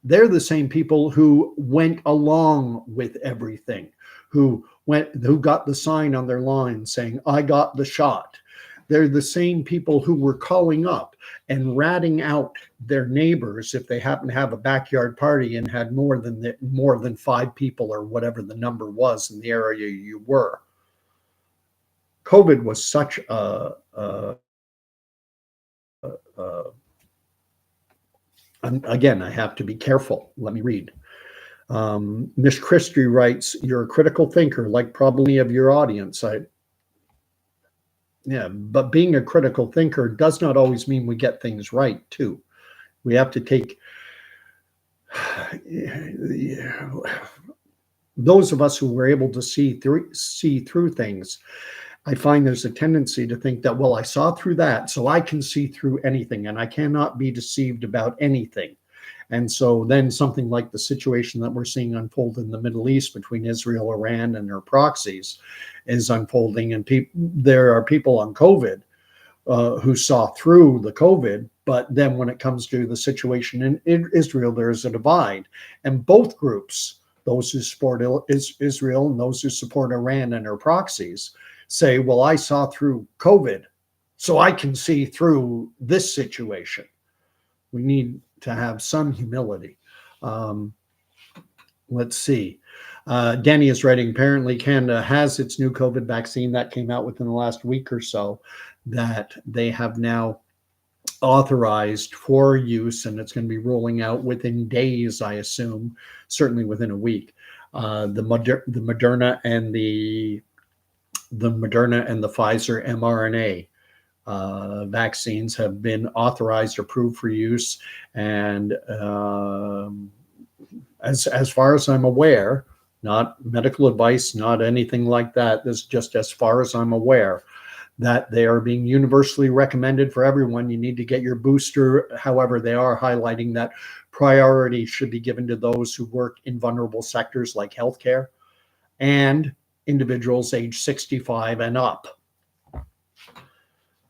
they're the same people who went along with everything, who got the sign on their lawn saying, I got the shot. They're the same people who were calling up and ratting out their neighbors if they happen to have a backyard party and had more than 5 people or whatever the number was in the area you were. COVID was such again, I have to be careful. Let me read. Miss Christie writes, you're a critical thinker, like probably of your audience. But being a critical thinker does not always mean we get things right, too. We have to take those of us who were able to see through things I find there's a tendency to think that, well, I saw through that, so I can see through anything and I cannot be deceived about anything. And so then something like the situation that we're seeing unfold in the Middle East between Israel, Iran, and their proxies is unfolding. And there are people on COVID who saw through the COVID, but then when it comes to the situation in Israel, there's a divide. And both groups, those who support Israel and those who support Iran and their proxies, say, well, I saw through COVID, so I can see through this situation. We need to have some humility. Let's see. Danny is writing, apparently Canada has its new COVID vaccine that came out within the last week or so that they have now authorized for use, and it's going to be rolling out within days, I assume, certainly within a week. The Moderna and the Pfizer mRNA vaccines have been authorized, approved for use, and as far as I'm aware, not medical advice, not anything like that. This is just as far as I'm aware, that they are being universally recommended for everyone. You need to get your booster. However, they are highlighting that priority should be given to those who work in vulnerable sectors like healthcare and individuals age 65 and up.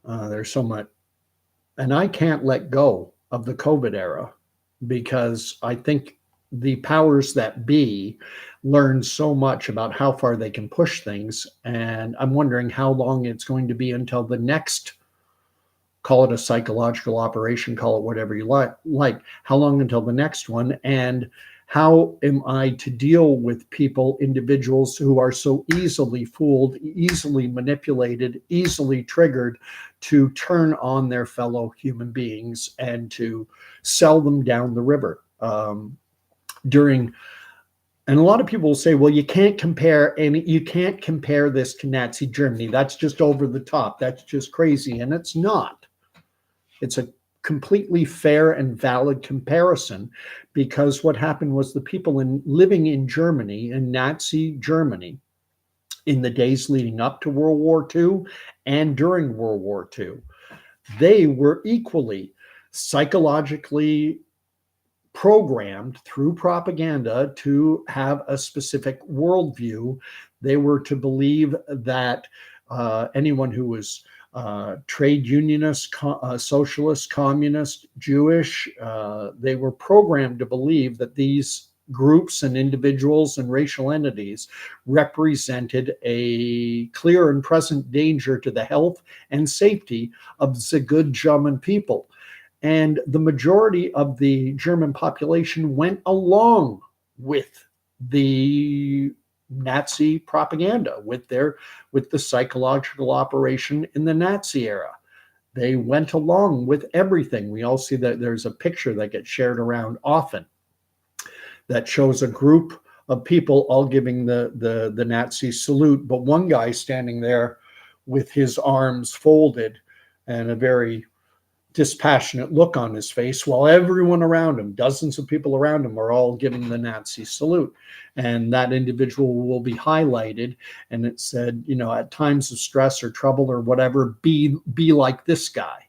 There's so much. And I can't let go of the COVID era because I think the powers that be learn so much about how far they can push things. And I'm wondering how long it's going to be until the next, call it a psychological operation, call it whatever you like, how long until the next one? And how am I to deal with people, individuals who are so easily fooled, easily manipulated, easily triggered to turn on their fellow human beings and to sell them down the river? And a lot of people will say, well, you can't compare this to Nazi Germany. That's just over the top. That's just crazy. And it's not. It's a completely fair and valid comparison, because what happened was the people living in Germany, in Nazi Germany, in the days leading up to World War II and during World War II, they were equally psychologically programmed through propaganda to have a specific worldview. They were to believe that anyone who was trade unionist, socialist, communist, Jewish, they were programmed to believe that these groups and individuals and racial entities represented a clear and present danger to the health and safety of the good German people. And the majority of the German population went along with the Nazi propaganda, with the psychological operation in the Nazi era. They went along with everything. We all see that there's a picture that gets shared around often that shows a group of people all giving the Nazi salute, but one guy standing there with his arms folded and a very dispassionate look on his face, while everyone around him, dozens of people around him, are all giving the Nazi salute. And that individual will be highlighted, and it said, at times of stress or trouble or whatever, be like this guy.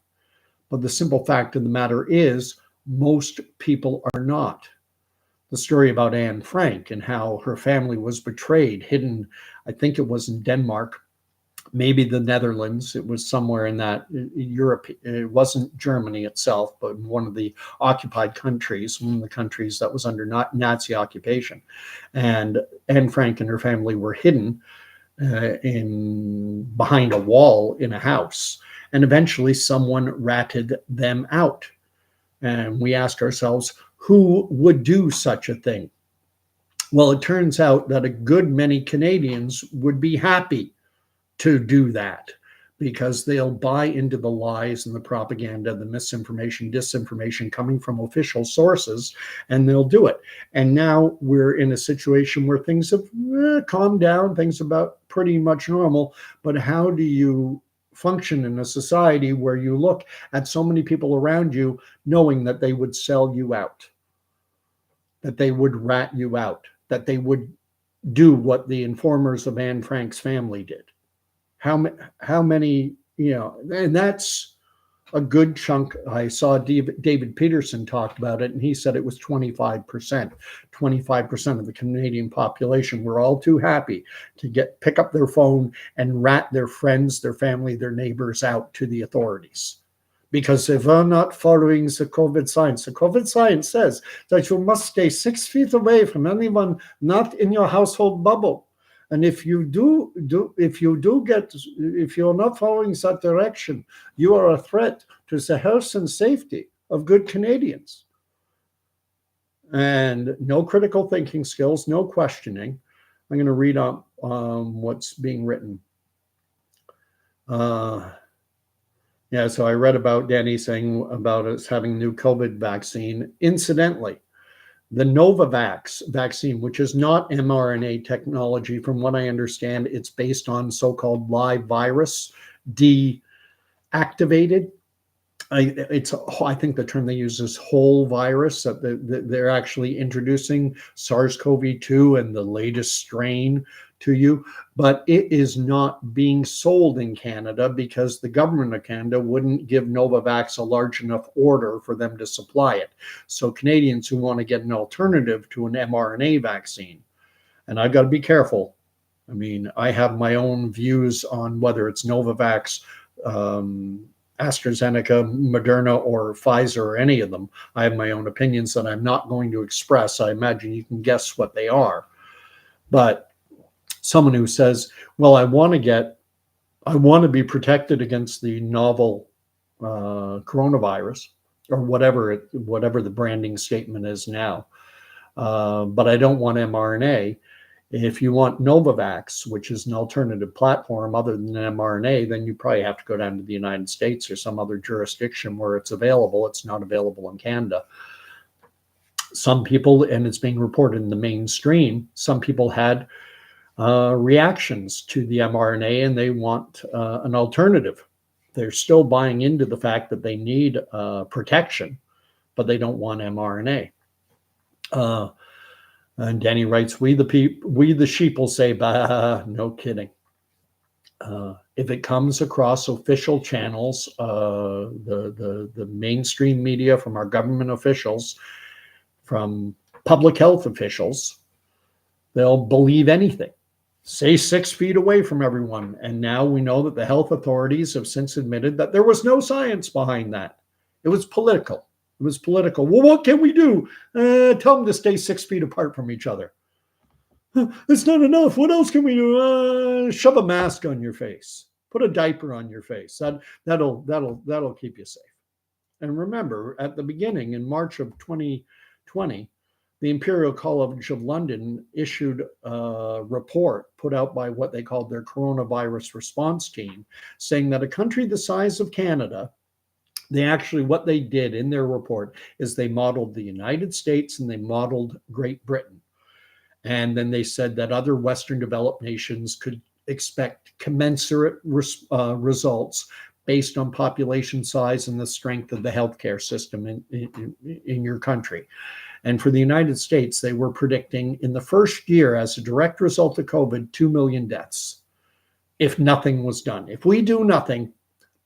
But the simple fact of the matter is, most people are not. The story about Anne Frank and how her family was betrayed, hidden, I think it was in Denmark, maybe the Netherlands. It was somewhere in that Europe. It wasn't Germany itself, but one of the occupied countries, one of the countries that was under Nazi occupation. And Anne Frank and her family were hidden behind a wall in a house. And eventually someone ratted them out. And we asked ourselves, who would do such a thing? Well, it turns out that a good many Canadians would be happy to do that, because they'll buy into the lies and the propaganda, the misinformation, disinformation coming from official sources, and they'll do it. And now we're in a situation where things have calmed down, things are about pretty much normal. But how do you function in a society where you look at so many people around you knowing that they would sell you out, that they would rat you out, that they would do what the informers of Anne Frank's family did? how many, and that's a good chunk. I saw David Peterson talked about it, and he said it was 25%. 25% of the Canadian population were all too happy to pick up their phone and rat their friends, their family, their neighbors out to the authorities. Because if they're not following the COVID science says that you must stay 6 feet away from anyone not in your household bubble. And if you're not following that direction, you are a threat to the health and safety of good Canadians. And no critical thinking skills, no questioning. I'm going to read up what's being written. So I read about Danny saying about us having new COVID vaccine. Incidentally, the Novavax vaccine, which is not mRNA technology, from what I understand, it's based on so-called live virus, deactivated. I think the term they use is whole virus, that they're actually introducing SARS-CoV-2 and the latest strain to you, but it is not being sold in Canada because the government of Canada wouldn't give Novavax a large enough order for them to supply it. So Canadians who want to get an alternative to an mRNA vaccine, and I've got to be careful. I mean, I have my own views on whether it's Novavax, AstraZeneca, Moderna, or Pfizer, or any of them. I have my own opinions that I'm not going to express. I imagine you can guess what they are. But someone who says, well, I want to be protected against the novel coronavirus, or whatever the branding statement is now, but I don't want mRNA. If you want Novavax, which is an alternative platform other than mRNA, then you probably have to go down to the United States or some other jurisdiction where it's available. It's not available in Canada. Some people, and it's being reported in the mainstream, some people had reactions to the mRNA and they want an alternative. They're still buying into the fact that they need protection, but they don't want mRNA. And Danny writes, we the sheep will say, bah, no kidding. If it comes across official channels, the mainstream media, from our government officials, from public health officials, they'll believe anything. Say 6 feet away from everyone. And now we know that the health authorities have since admitted that there was no science behind that. It was political. It was political. Well, what can we do? Tell them to stay 6 feet apart from each other. It's not enough. What else can we do? Shove a mask on your face. Put a diaper on your face. That'll keep you safe. And remember, at the beginning, in March of 2020, the Imperial College of London issued a report put out by what they called their coronavirus response team, saying that a country the size of Canada, what they did in their report is they modeled the United States and they modeled Great Britain. And then they said that other Western developed nations could expect commensurate results based on population size and the strength of the healthcare system in your country. And for the United States, they were predicting in the first year, as a direct result of COVID, 2 million deaths if nothing was done. If we do nothing,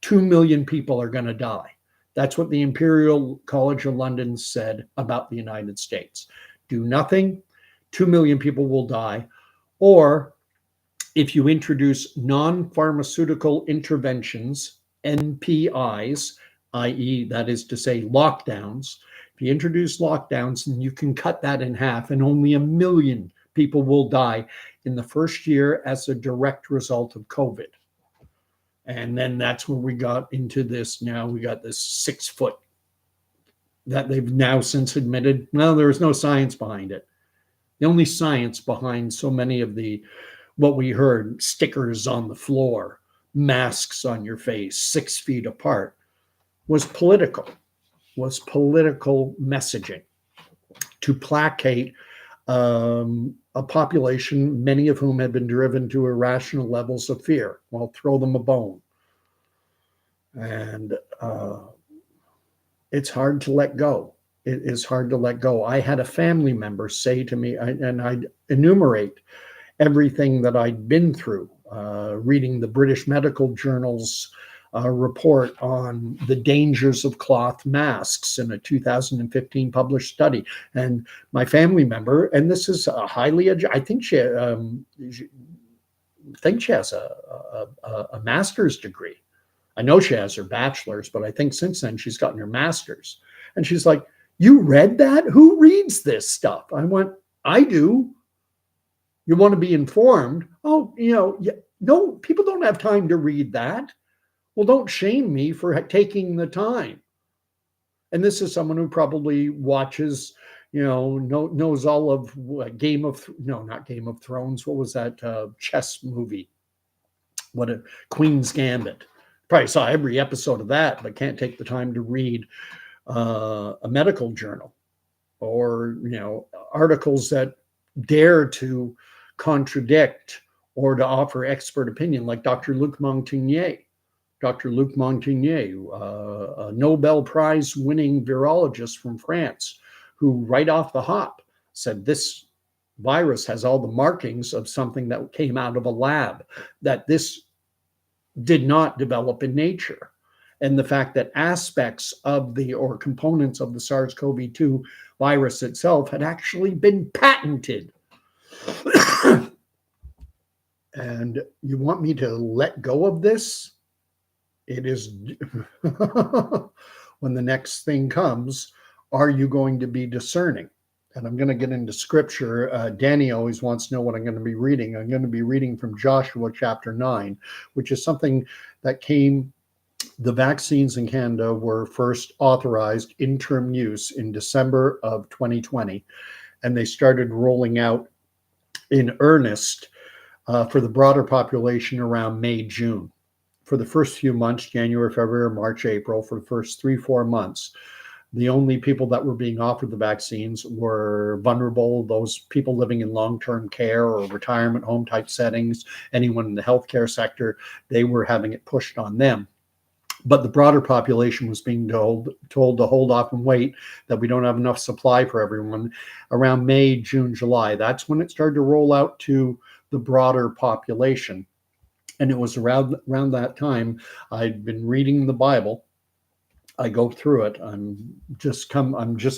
2 million people are going to die. That's what the Imperial College of London said about the United States. Do nothing, 2 million people will die. Or if you introduce non-pharmaceutical interventions, NPIs, i.e., that is to say, lockdowns, if you introduce lockdowns, and you can cut that in half, and only 1 million people will die in the first year as a direct result of COVID. And then that's where we got into this. Now we got this 6 foot that they've now since admitted, well, there was no science behind it. The only science behind so many of what we heard, stickers on the floor, masks on your face, 6 feet apart, was political messaging to placate a population, many of whom had been driven to irrational levels of fear. Well, throw them a bone. And it's hard to let go. It is hard to let go. I had a family member say to me, and I'd enumerate everything that I'd been through. reading the British Medical Journal's report on the dangers of cloth masks in a 2015 published study. And my family member, and this is a highly, I think she has a master's degree. I know she has her bachelor's, but I think since then she's gotten her master's. And she's like, "You read that? Who reads this stuff?" I went, "I do." You want to be informed? Oh, no, people don't have time to read that. Well, don't shame me for taking the time. And this is someone who probably watches, knows all of not Game of Thrones. What was that chess movie? Queen's Gambit. Probably saw every episode of that, but can't take the time to read a medical journal or, articles that dare to contradict or to offer expert opinion, like Dr. Luc Montagnier. Dr. Luc Montagnier, a Nobel Prize winning virologist from France, who right off the hop said this virus has all the markings of something that came out of a lab, that this did not develop in nature. And the fact that aspects of or components of the SARS-CoV-2 virus itself had actually been patented. And you want me to let go of this? It is when the next thing comes, are you going to be discerning? And I'm going to get into scripture. Danny always wants to know what I'm going to be reading. I'm going to be reading from Joshua chapter 9, which is something that the vaccines in Canada were first authorized interim use in December of 2020. And they started rolling out in earnest for the broader population around May, June. For the first few months, January, February, March, April, for the first 3-4 months, the only people that were being offered the vaccines were vulnerable, those people living in long-term care or retirement home type settings, anyone in the healthcare sector, they were having it pushed on them. But the broader population was being told to hold off and wait, that we don't have enough supply for everyone. Around May, June, July, that's when it started to roll out to the broader population. And it was around that time I'd been reading the Bible. I go through it. I'm just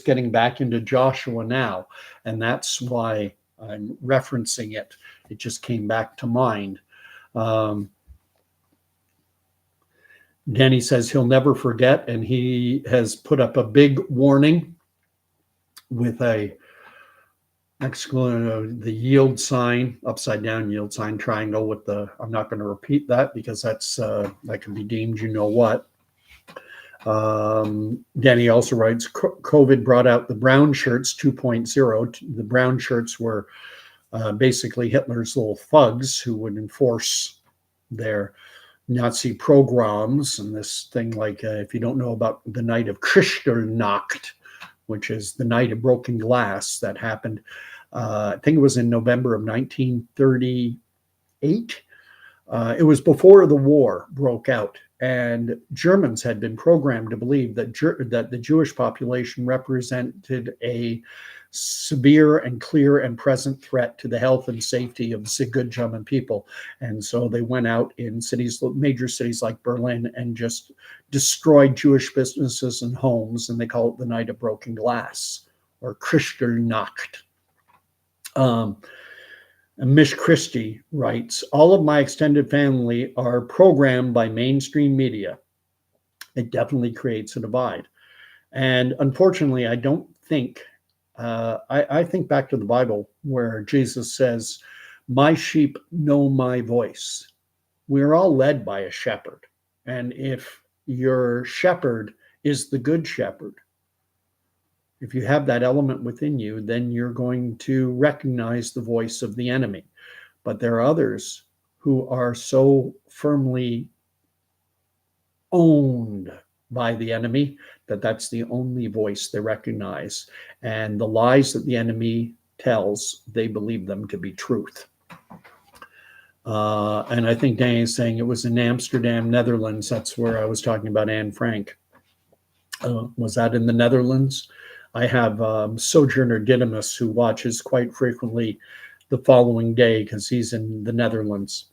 getting back into Joshua now, and that's why I'm referencing it. It just came back to mind. Danny says he'll never forget, and he has put up a big warning with the yield sign, upside down yield sign, triangle with I'm not going to repeat that because that can be deemed what. Danny also writes, COVID brought out the brown shirts 2.0. The brown shirts were basically Hitler's little thugs who would enforce their Nazi pogroms, and this thing like, if you don't know about the night of Kristallnacht, which is the night of broken glass that happened, I think it was in November of 1938. It was before the war broke out, and Germans had been programmed to believe that the Jewish population represented a severe and clear and present threat to the health and safety of the good German people. And so they went out in major cities like Berlin, and just destroyed Jewish businesses and homes, and they call it the Night of Broken Glass, or Kristallnacht. Mish Christie writes, all of my extended family are programmed by mainstream media. It definitely creates a divide. And unfortunately, I don't think, I think back to the Bible where Jesus says, my sheep know my voice. We're all led by a shepherd. And if your shepherd is the good shepherd, if you have that element within you, then you're going to recognize the voice of the enemy. But there are others who are so firmly owned by the enemy that that's the only voice they recognize. And the lies that the enemy tells, they believe them to be truth. And I think Danny is saying it was in Amsterdam, Netherlands. That's where I was talking about Anne Frank. Was that in the Netherlands? I have Sojourner Didymus, who watches quite frequently the following day because he's in the Netherlands.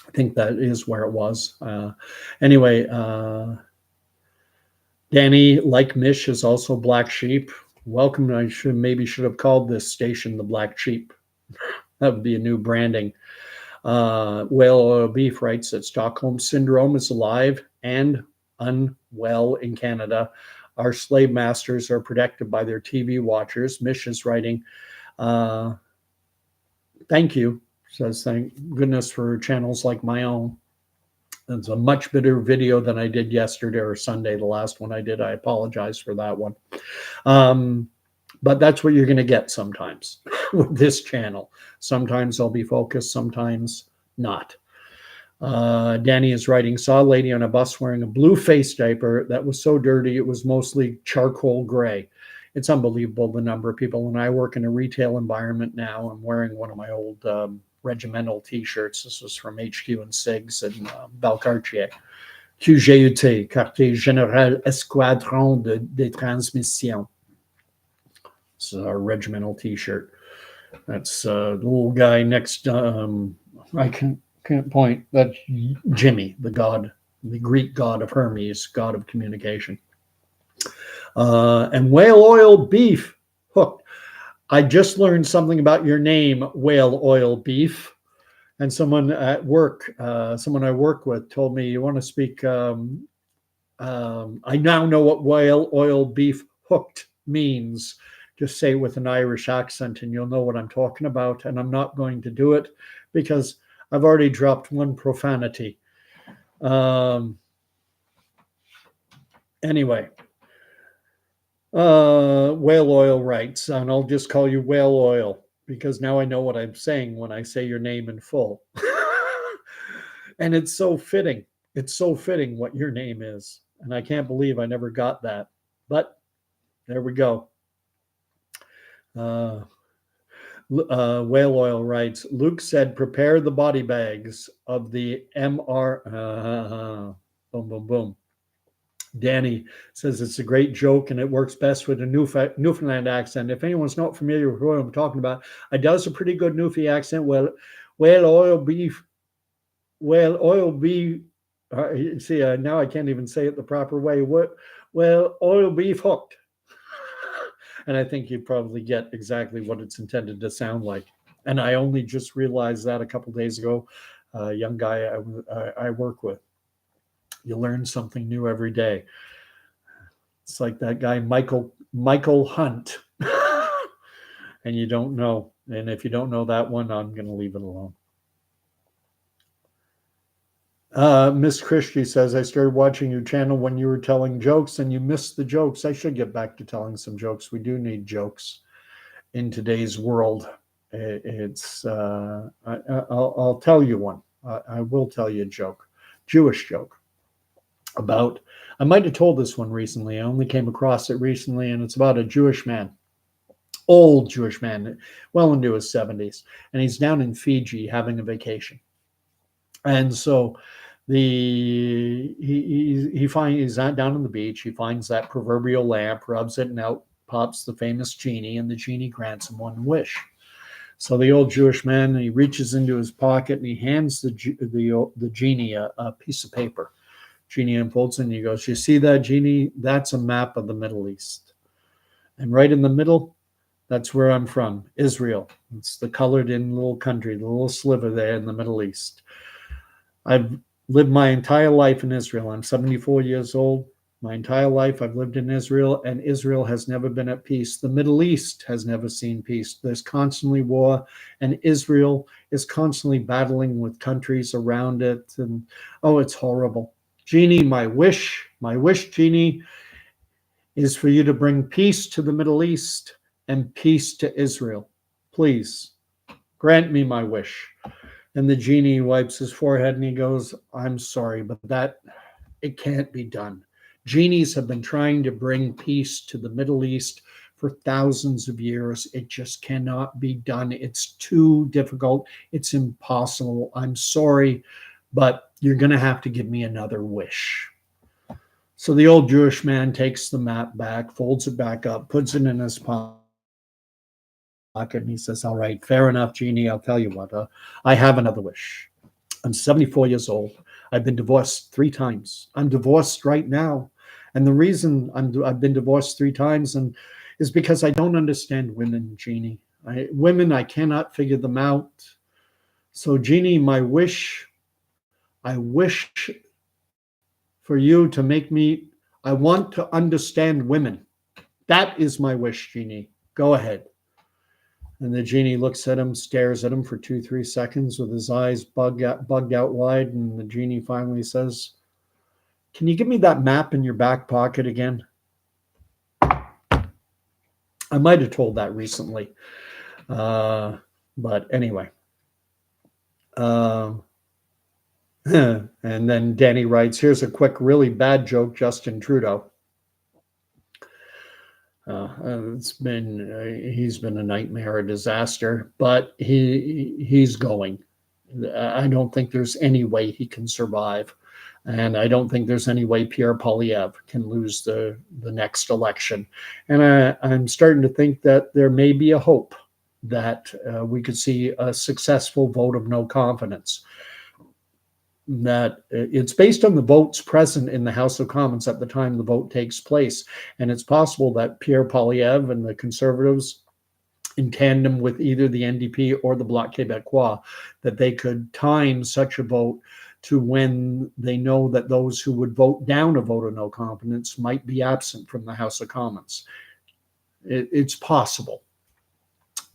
I think that is where it was. Anyway, Danny, like Mish, is also Black Sheep. Welcome. I should have called this station the Black Sheep. That would be a new branding. Whale Oil Beef writes that Stockholm Syndrome is alive and unwell in Canada. Our slave masters are protected by their TV watchers. Mish is writing, thank you. Says, thank goodness for channels like my own. It's a much better video than I did yesterday or Sunday, the last one I did. I apologize for that one. But that's what you're going to get sometimes with this channel. Sometimes I'll be focused, sometimes not. Danny is writing, saw a lady on a bus wearing a blue face diaper that was so dirty it was mostly charcoal gray. It's unbelievable the number of people. And I work in a retail environment now. I'm wearing one of my old regimental t-shirts. This was from HQ and SIGs and Valcartier. QGUT, Quartier Général Escadron de Transmission. It's a regimental t-shirt. That's the little guy next. I can't point. That's Jimmy, the god, the Greek god of Hermes, god of communication. And whale oil beef hooked. I just learned something about your name, whale oil beef. And someone at work, someone I work with, told me, you want to speak. I now know what whale oil beef hooked means. Just say it with an Irish accent and you'll know what I'm talking about. And I'm not going to do it because I've already dropped one profanity. Anyway, whale oil writes, and I'll just call you whale oil because now I know what I'm saying when I say your name in full. And it's so fitting. It's so fitting what your name is. And I can't believe I never got that. But there we go. Whale oil writes, Luke said, prepare the body bags of the MR. Boom, boom, boom. Danny says it's a great joke and it works best with a Newfoundland accent. If anyone's not familiar with what I'm talking about, I does a pretty good Newfie accent. Well, whale oil beef. See, now I can't even say it the proper way. Well, oil beef hooked. And I think you probably get exactly what it's intended to sound like. And I only just realized that a couple days ago. A young guy I work with. You learn something new every day. It's like that guy, Michael Hunt. And you don't know. And if you don't know that one, I'm going to leave it alone. Miss Christie says, I started watching your channel when you were telling jokes and you missed the jokes. I should get back to telling some jokes. We do need jokes in today's world. I'll tell you one. I will tell you a joke, Jewish joke about, I might have told this one recently. I only came across it recently, and it's about a Jewish man, old Jewish man, well into his 70s, and he's down in Fiji having a vacation. And so he finds, he's down on the beach. He finds that proverbial lamp, rubs it, and out pops the famous genie, and the genie grants him one wish. So the old Jewish man, he reaches into his pocket and he hands the genie a piece of paper. Genie unfolds it and he goes, you see that, genie? That's a map of the Middle East. And right in the middle, that's where I'm from, Israel. It's the colored in little country, the little sliver there in the Middle East. I've lived my entire life in Israel. I'm 74 years old. My entire life I've lived in Israel, and Israel has never been at peace. The Middle East has never seen peace. There's constantly war, and Israel is constantly battling with countries around it. And it's horrible. Genie, my wish, Genie, is for you to bring peace to the Middle East and peace to Israel. Please grant me my wish. And the genie wipes his forehead and he goes, I'm sorry, but it can't be done. Genies have been trying to bring peace to the Middle East for thousands of years. It just cannot be done. It's too difficult. It's impossible. I'm sorry, but you're going to have to give me another wish. So the old Jewish man takes the map back, folds it back up, puts it in his pocket, and he says, all right, fair enough, genie. I'll tell you what, I have another wish. I'm 74 years old. I've been divorced 3 times. I'm divorced right now. And the reason I've been divorced 3 times is because I don't understand women, Jeannie. Women, I cannot figure them out. So, Jeannie, I wish for you to make me, I want to understand women. That is my wish, Jeannie. Go ahead. And the genie looks at him, stares at him for 2-3 seconds with his eyes bugged out wide. And the genie finally says, "Can you give me that map in your back pocket again?" I might have told that recently. But anyway. And then Danny writes, "Here's a quick, really bad joke, Justin Trudeau." He's been a nightmare, a disaster, but he's going. I don't think there's any way he can survive. And I don't think there's any way Pierre Poilievre can lose the next election. And I'm starting to think that there may be a hope that we could see a successful vote of no confidence. That it's based on the votes present in the House of Commons at the time the vote takes place. And it's possible that Pierre Poilievre and the Conservatives, in tandem with either the NDP or the Bloc Québécois, that they could time such a vote to when they know that those who would vote down a vote of no confidence might be absent from the House of Commons. It's possible.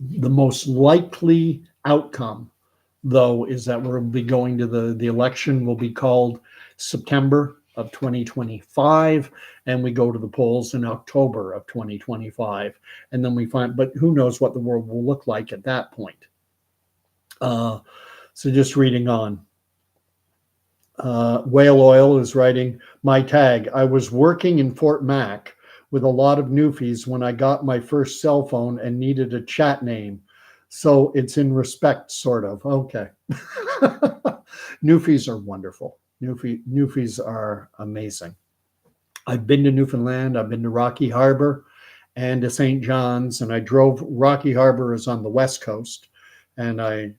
The most likely outcome, though, is that we'll be going to the election will be called September of 2025, and we go to the polls in October of 2025, and then we find, but who knows what the world will look like at that point. So just reading on. Whale Oil is writing, "My tag, I was working in Fort Mac with a lot of newfies when I got my first cell phone and needed a chat name. So it's in respect, sort of." Okay. Newfies are wonderful. Newfies are amazing. I've been to Newfoundland. I've been to Rocky Harbor and to St. John's, and I drove. Rocky Harbor is on the west coast, and I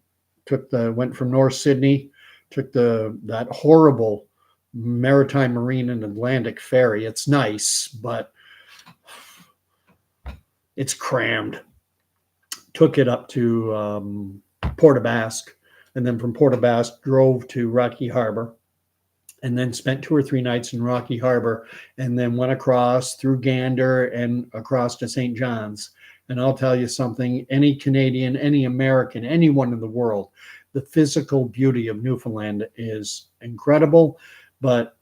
went from North Sydney, took that horrible Maritime Marine and Atlantic ferry. It's nice, but it's crammed. Took it up to Port aux Basques, and then from Port aux Basques drove to Rocky Harbor, and then spent 2 or 3 nights in Rocky Harbor, and then went across through Gander and across to St. John's. And I'll tell you something, any Canadian, any American, anyone in the world, the physical beauty of Newfoundland is incredible, but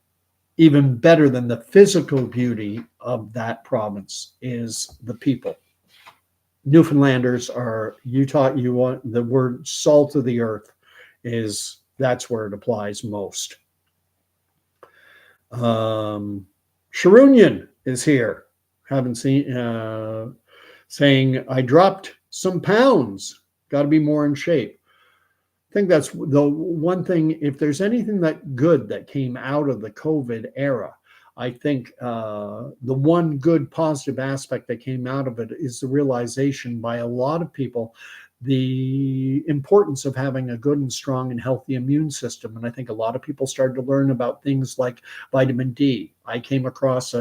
even better than the physical beauty of that province is the people. Newfoundlanders are, you want the word salt of the earth, that's where it applies most. Sharunian is here. Haven't seen, saying, "I dropped some pounds. Got to be more in shape." I think that's the one thing, if there's anything that good that came out of the COVID era, I think the one good positive aspect that came out of it is the realization by a lot of people the importance of having a good and strong and healthy immune system. And I think a lot of people started to learn about things like vitamin D. I came across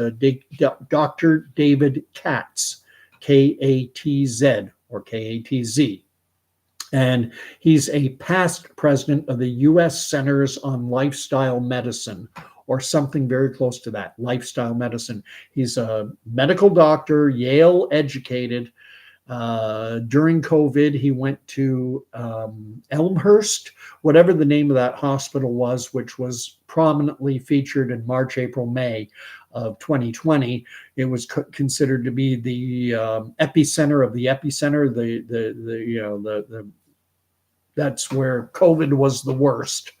Dr. David Katz, K-A-T-Z or K-A-T-Z. And he's a past president of the U.S. Centers on Lifestyle Medicine, or something very close to that, lifestyle medicine. He's a medical doctor, Yale educated. During COVID, he went to Elmhurst, whatever the name of that hospital was, which was prominently featured in March, April, May of 2020. It was considered to be the epicenter of the epicenter. That's where COVID was the worst.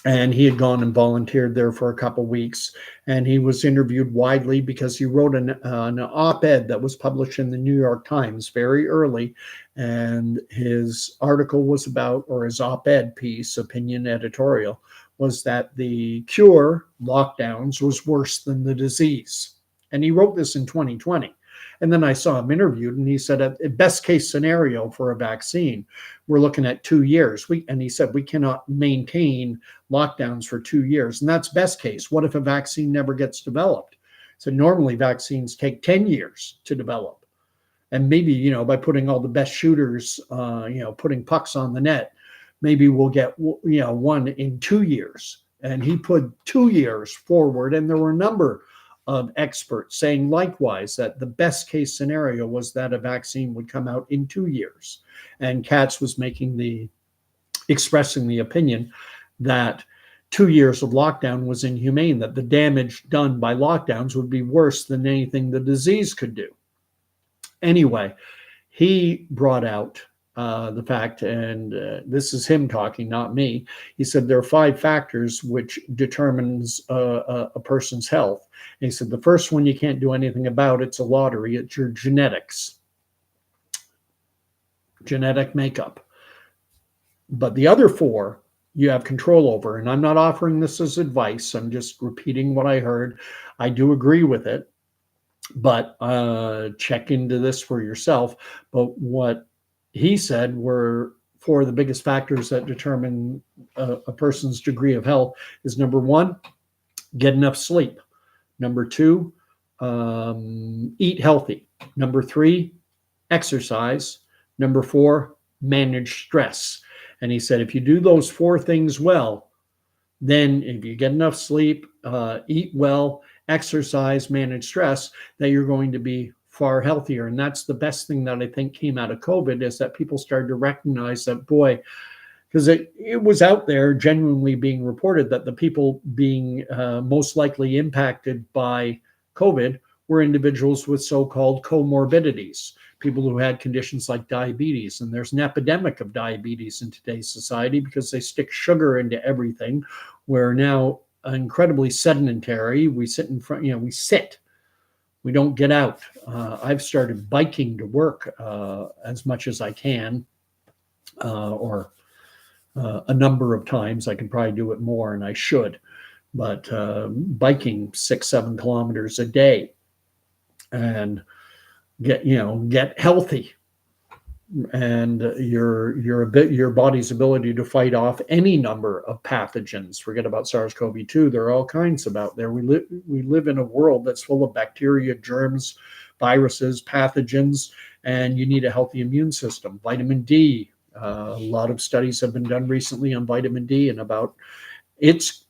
And he had gone and volunteered there for a couple of weeks. And he was interviewed widely because he wrote an op-ed that was published in the New York Times very early. And his article was about, or his op-ed piece, opinion editorial, was that the cure, lockdowns, was worse than the disease. And he wrote this in 2020. And then I saw him interviewed, and he said, at best case scenario for a vaccine, we're looking at 2 years. And he said, we cannot maintain lockdowns for 2 years. And that's best case. What if a vaccine never gets developed? So normally vaccines take 10 years to develop. And maybe, by putting all the best shooters, putting pucks on the net, maybe we'll get, one in 2 years. And he put 2 years forward. And there were a number of experts saying likewise that the best case scenario was that a vaccine would come out in 2 years. And Katz was expressing the opinion that 2 years of lockdown was inhumane, that the damage done by lockdowns would be worse than anything the disease could do. Anyway, he brought out the fact, and this is him talking, not me. He said there are 5 factors which determines a person's health. And he said the first one you can't do anything about. It's a lottery. It's your genetics, genetic makeup. But the other 4 you have control over. And I'm not offering this as advice. I'm just repeating what I heard. I do agree with it, but check into this for yourself. But what he said were 4 of the biggest factors that determine a person's degree of health is: number 1, get enough sleep; number 2, eat healthy; number 3, exercise; number 4, manage stress. And he said if you do those 4 things well, then if you get enough sleep, eat well, exercise, manage stress, that you're going to be far healthier. And that's the best thing that I think came out of COVID, is that people started to recognize that, boy, because it was out there genuinely being reported that the people being most likely impacted by COVID were individuals with so-called comorbidities, people who had conditions like diabetes. And there's an epidemic of diabetes in today's society because they stick sugar into everything. We're now incredibly sedentary. We sit in front, we sit. We don't get out. I've started biking to work as much as I can, or a number of times. I can probably do it more, and I should. But biking 6-7 kilometers a day, and get healthy, and your body's ability to fight off any number of pathogens. Forget about SARS-CoV-2. There are all kinds of out there. We live in a world that's full of bacteria, germs, viruses, pathogens, and you need a healthy immune system. Vitamin D. A lot of studies have been done recently on vitamin D and about its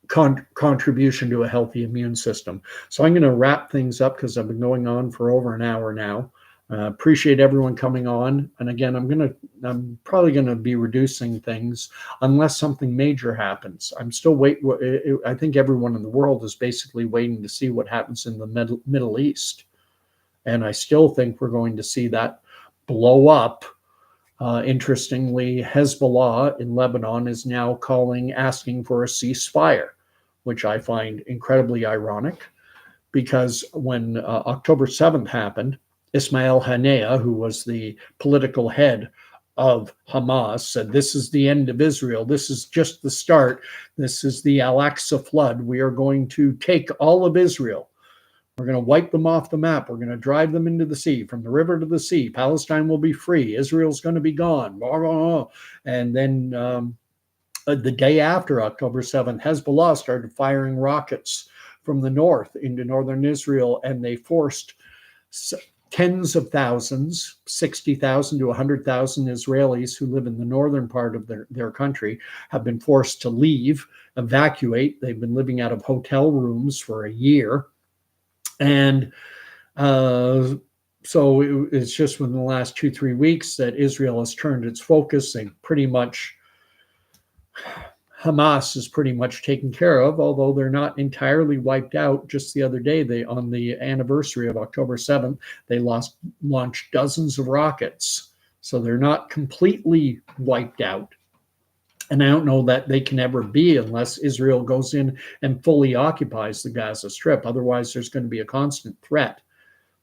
contribution to a healthy immune system. So I'm going to wrap things up because I've been going on for over an hour now. Appreciate everyone coming on. And again, I'm probably going to be reducing things unless something major happens. I'm still waiting. I think everyone in the world is basically waiting to see what happens in the Middle East. And I still think we're going to see that blow up. Interestingly, Hezbollah in Lebanon is now asking for a ceasefire, which I find incredibly ironic, because when October 7th happened, Ismail Haniyeh, who was the political head of Hamas, said, this is the end of Israel. This is just the start. This is the Al-Aqsa flood. We are going to take all of Israel. We're going to wipe them off the map. We're going to drive them into the sea, from the river to the sea. Palestine will be free. Israel's going to be gone. Blah, blah, blah. And then the day after October 7th, Hezbollah started firing rockets from the north into northern Israel, and they forced tens of thousands, 60,000 to 100,000 Israelis who live in the northern part of their country have been forced to leave, evacuate. They've been living out of hotel rooms for a year. And so it's just within the last 2-3 weeks that Israel has turned its focus. Hamas is pretty much taken care of, although they're not entirely wiped out. Just the other day, on the anniversary of October 7th, they launched dozens of rockets. So they're not completely wiped out. And I don't know that they can ever be unless Israel goes in and fully occupies the Gaza Strip. Otherwise, there's going to be a constant threat,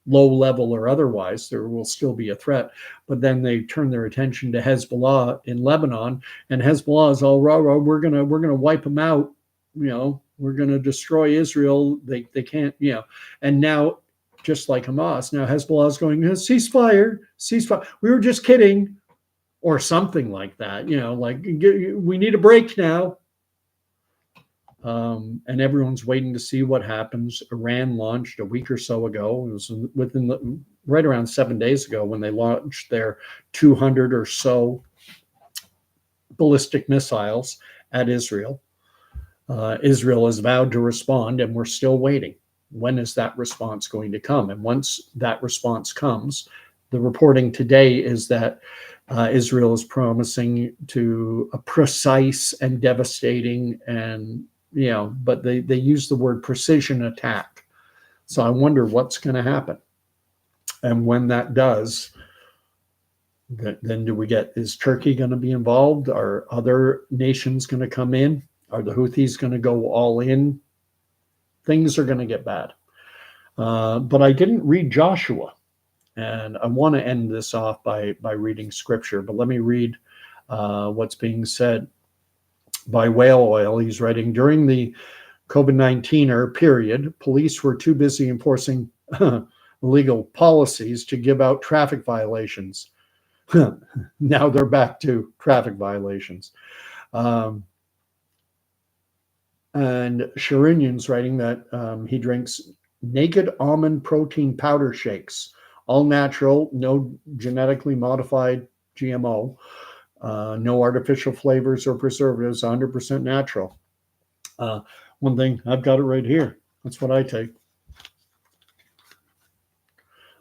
low level or otherwise. There will still be a threat. But then they turn their attention to Hezbollah in Lebanon, and Hezbollah is all rah rah. We're gonna wipe them out. We're gonna destroy Israel. They can't. And now just like Hamas. Now Hezbollah is going, ceasefire, ceasefire. We were just kidding, or something like that. Like we need a break now. And everyone's waiting to see what happens. Iran launched a week or so ago. It was right around 7 days ago when they launched their 200 or so ballistic missiles at Israel. Israel has vowed to respond, and we're still waiting. When is that response going to come? And once that response comes, the reporting today is that Israel is promising to a precise and devastating and, but they use the word precision attack. So I wonder what's going to happen. And when that does, then is Turkey going to be involved? Are other nations going to come in? Are the Houthis going to go all in? Things are going to get bad. But I didn't read Joshua. And I want to end this off by reading scripture. But let me read what's being said by Whale Oil. He's writing, during the COVID-19 period, police were too busy enforcing legal policies to give out traffic violations. Now they're back to traffic violations. And Sharinian's writing that he drinks naked almond protein powder shakes, all natural, no genetically modified GMO, no artificial flavors or preservatives, 100% natural. One thing, I've got it right here. That's what I take.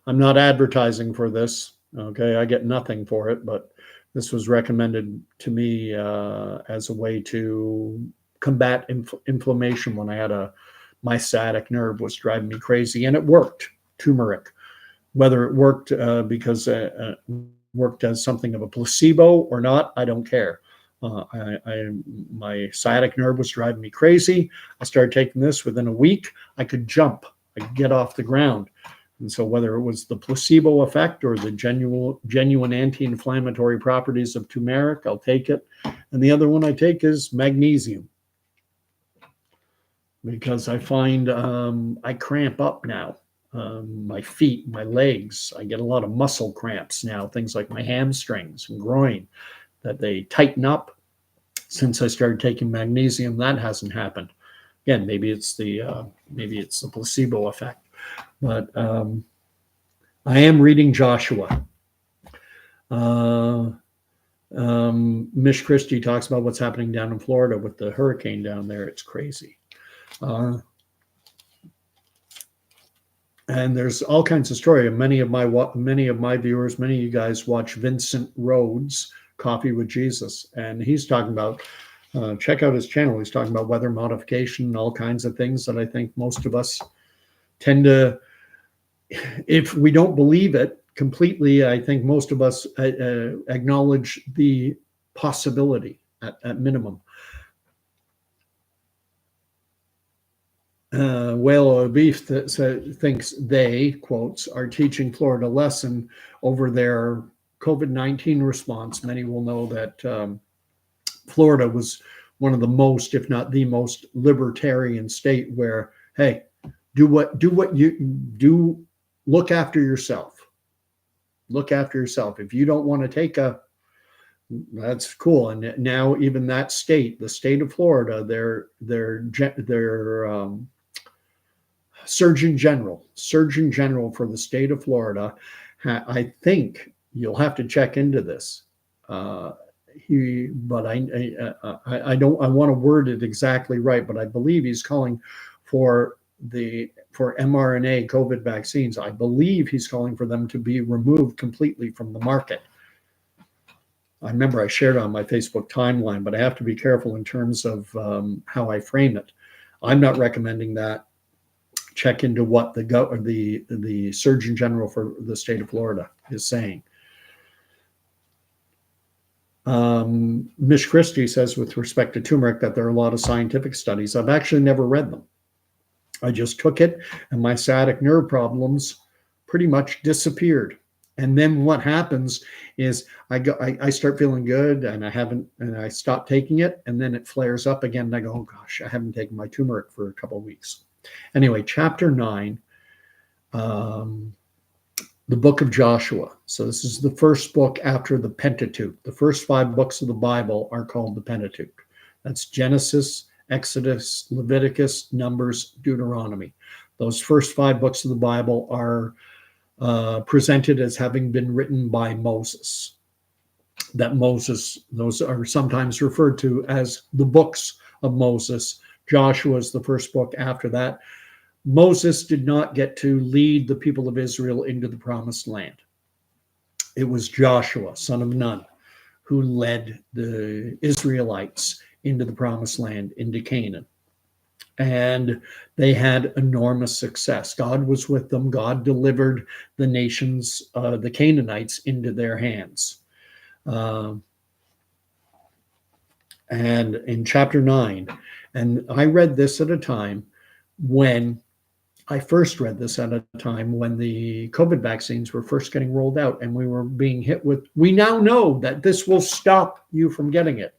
I'm not advertising for this. Okay, I get nothing for it, but this was recommended to me as a way to combat inflammation when I had my sciatic nerve was driving me crazy, and it worked. Turmeric. Whether it worked because it worked as something of a placebo or not, I don't care. My sciatic nerve was driving me crazy. I started taking this. Within a week, I could jump. I could get off the ground. And so whether it was the placebo effect or the genuine anti-inflammatory properties of turmeric, I'll take it. And the other one I take is magnesium, because I find I cramp up now. My feet, my legs, I get a lot of muscle cramps now, things like my hamstrings and groin, that they tighten up. Since I started taking magnesium, that hasn't happened. Again, maybe it's the placebo effect. But I am reading Joshua. Mish Christie talks about what's happening down in Florida with the hurricane down there. It's crazy. And there's all kinds of story. Many of my viewers, many of you guys watch Vincent Rhodes' Coffee with Jesus, and he's talking about. Check out his channel. He's talking about weather modification and all kinds of things that I think most of us tend to, if we don't believe it completely, I think most of us acknowledge the possibility at minimum. Whale Oil Beef thinks they, quotes, are teaching Florida a lesson over their COVID-19 response. Many will know that Florida was one of the most, if not the most, libertarian state where, hey, do what you do. Look after yourself. Look after yourself. If you don't want to take that's cool. And now even that state, the state of Florida, their Surgeon General for the state of Florida, I think you'll have to check into this. I want to word it exactly right, but I believe he's calling for mRNA COVID vaccines. I believe he's calling for them to be removed completely from the market. I remember I shared it on my Facebook timeline, but I have to be careful in terms of how I frame it. I'm not recommending that. Check into what the Surgeon General for the state of Florida is saying. Mish Christie says, with respect to turmeric, that there are a lot of scientific studies. I've actually never read them. I just took it, and my sciatic nerve problems pretty much disappeared. And then what happens is I start feeling good, and I stop taking it, and then it flares up again, and I go, oh gosh, I haven't taken my turmeric for a couple of weeks. Anyway, chapter 9, Um, the book of Joshua. So this is the first book after the Pentateuch. The first 5 books of the Bible are called the Pentateuch. That's Genesis, Exodus, Leviticus, Numbers, Deuteronomy. Those first 5 books of the Bible are presented as having been written by Moses. That Moses, those are sometimes referred to as the books of Moses. Joshua is the first book after that. Moses did not get to lead the people of Israel into the promised land. It was Joshua, son of Nun, who led the Israelites into the promised land, into Canaan. And they had enormous success. God was with them. God delivered the nations, the Canaanites, into their hands. And in chapter 9, and I read this at a time when I first read this at a time when the COVID vaccines were first getting rolled out, and we were being hit with, we now know that this will stop you from getting it.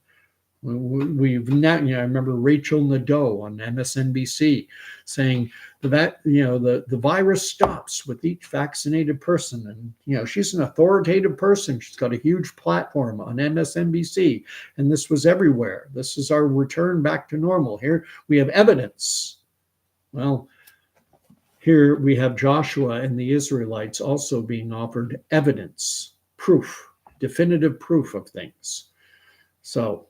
We've now, I remember Rachel Nadeau on MSNBC saying that, the virus stops with each vaccinated person. And, she's an authoritative person. She's got a huge platform on MSNBC, and this was everywhere. This is our return back to normal. Here we have evidence. Well, here we have Joshua and the Israelites also being offered evidence, proof, definitive proof of things. So,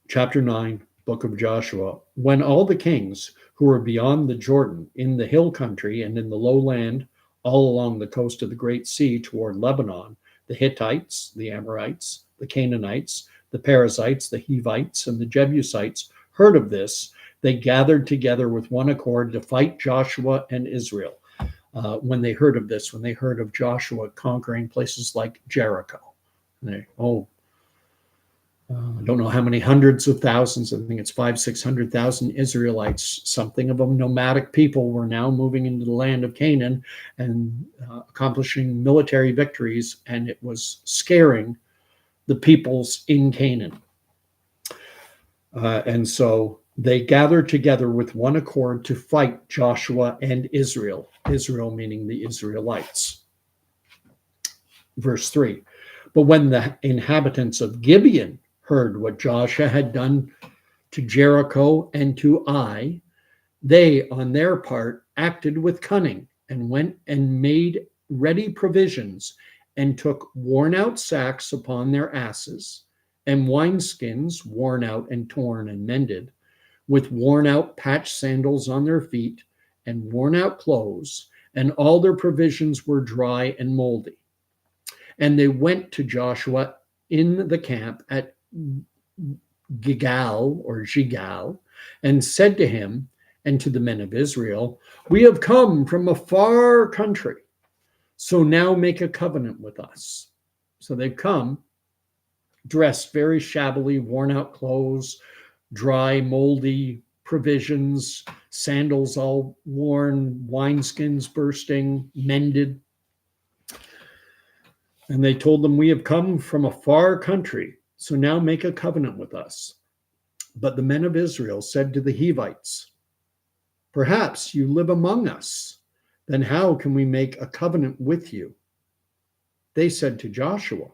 chapter 9, book of Joshua. When all the kings who were beyond the Jordan, in the hill country and in the lowland, all along the coast of the Great Sea toward Lebanon, the Hittites, the Amorites, the Canaanites, the Perizzites, the Hivites, and the Jebusites heard of this, they gathered together with one accord to fight Joshua and Israel. When they heard of this, when they heard of Joshua conquering places like Jericho, I don't know how many hundreds of thousands, I think it's 500,000-600,000 Israelites, something of them nomadic people, were now moving into the land of Canaan and accomplishing military victories, and it was scaring the peoples in Canaan. And so they gathered together with one accord to fight Joshua and Israel, Israel meaning the Israelites. Verse 3, but when the inhabitants of Gibeon heard what Joshua had done to Jericho and to Ai, they, on their part, acted with cunning and went and made ready provisions and took worn-out sacks upon their asses and wineskins worn out and torn and mended, with worn-out patched sandals on their feet and worn-out clothes, and all their provisions were dry and moldy. And they went to Joshua in the camp at Gilgal, and said to him and to the men of Israel, we have come from a far country, so now make a covenant with us. So they've come dressed very shabbily, worn out clothes, dry, moldy provisions, sandals all worn, wineskins bursting, mended. And they told them, we have come from a far country, so now make a covenant with us. But the men of Israel said to the Hivites, perhaps you live among us. Then how can we make a covenant with you? They said to Joshua,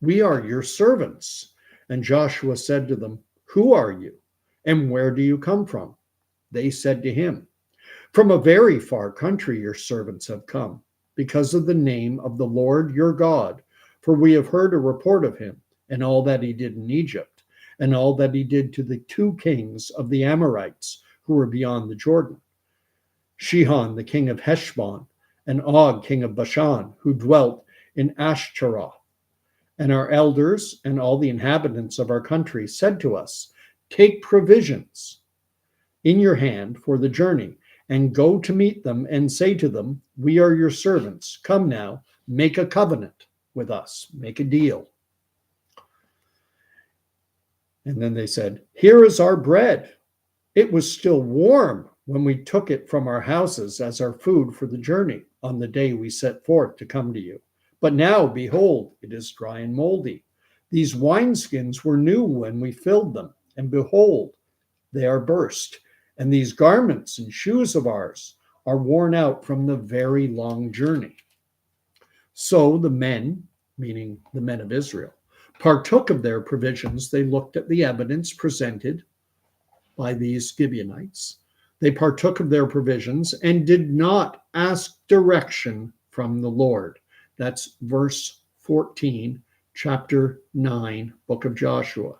we are your servants. And Joshua said to them, who are you? And where do you come from? They said to him, from a very far country your servants have come, because of the name of the Lord your God. For we have heard a report of him, and all that he did in Egypt, and all that he did to the 2 kings of the Amorites who were beyond the Jordan, Sihon the king of Heshbon, and Og king of Bashan, who dwelt in Ashtaroth. And our elders and all the inhabitants of our country said to us, take provisions in your hand for the journey, and go to meet them and say to them, we are your servants. Come now, make a covenant with us, make a deal. And then they said, here is our bread. It was still warm when we took it from our houses as our food for the journey on the day we set forth to come to you. But now, behold, it is dry and moldy. These wineskins were new when we filled them, and behold, they are burst. And these garments and shoes of ours are worn out from the very long journey. So the men, meaning the men of Israel, partook of their provisions. They looked at the evidence presented by these Gibeonites. They partook of their provisions and did not ask direction from the Lord. That's verse 14, chapter 9, book of Joshua.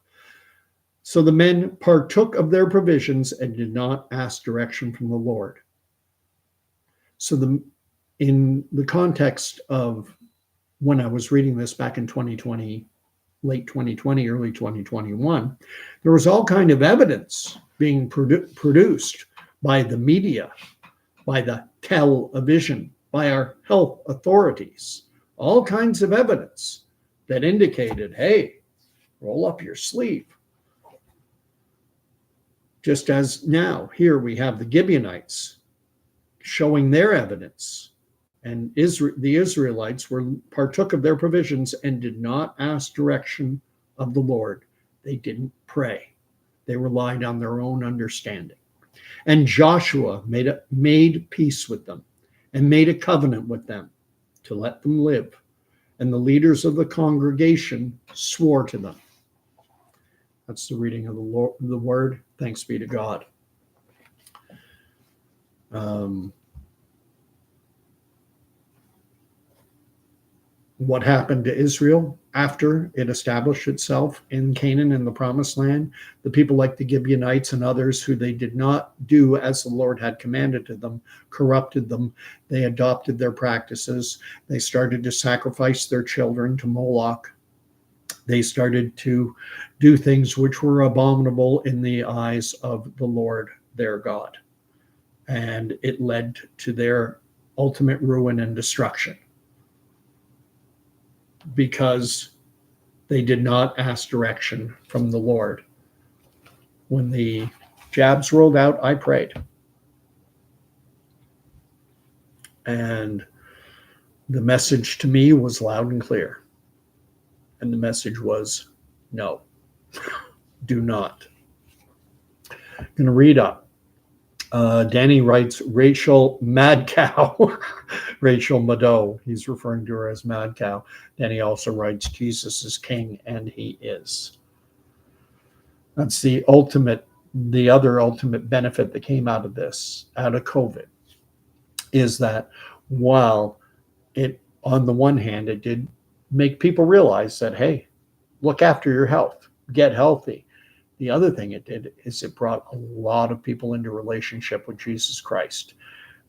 So the men partook of their provisions and did not ask direction from the Lord. So in the context of when I was reading this back in 2020, late 2020, early 2021, there was all kind of evidence being produced by the media, by the television, by our health authorities, all kinds of evidence that indicated, hey, roll up your sleeve. Just as now, here we have the Gibeonites showing their evidence, and the Israelites partook of their provisions and did not ask direction of the Lord. They didn't pray. They relied on their own understanding. And Joshua made peace with them and made a covenant with them to let them live. And the leaders of the congregation swore to them. That's the reading of the word. Thanks be to God. What happened to Israel after it established itself in Canaan in the promised land? The people like the Gibeonites and others who they did not do as the Lord had commanded to them, corrupted them. They adopted their practices. They started to sacrifice their children to Moloch. They started to do things which were abominable in the eyes of the Lord their God. And it led to their ultimate ruin and destruction, because they did not ask direction from the Lord. When the jabs rolled out, I prayed. And the message to me was loud and clear. And the message was, no, do not. I'm going to read up. Danny writes, Rachel Mad Cow. Rachel Mado. He's referring to her as Mad Cow. Danny also writes, Jesus is king, and he is. That's the other ultimate benefit that came out of this, out of COVID, is that while it, on the one hand, it did make people realize that, hey, look after your health, get healthy. The other thing it did is it brought a lot of people into relationship with Jesus Christ.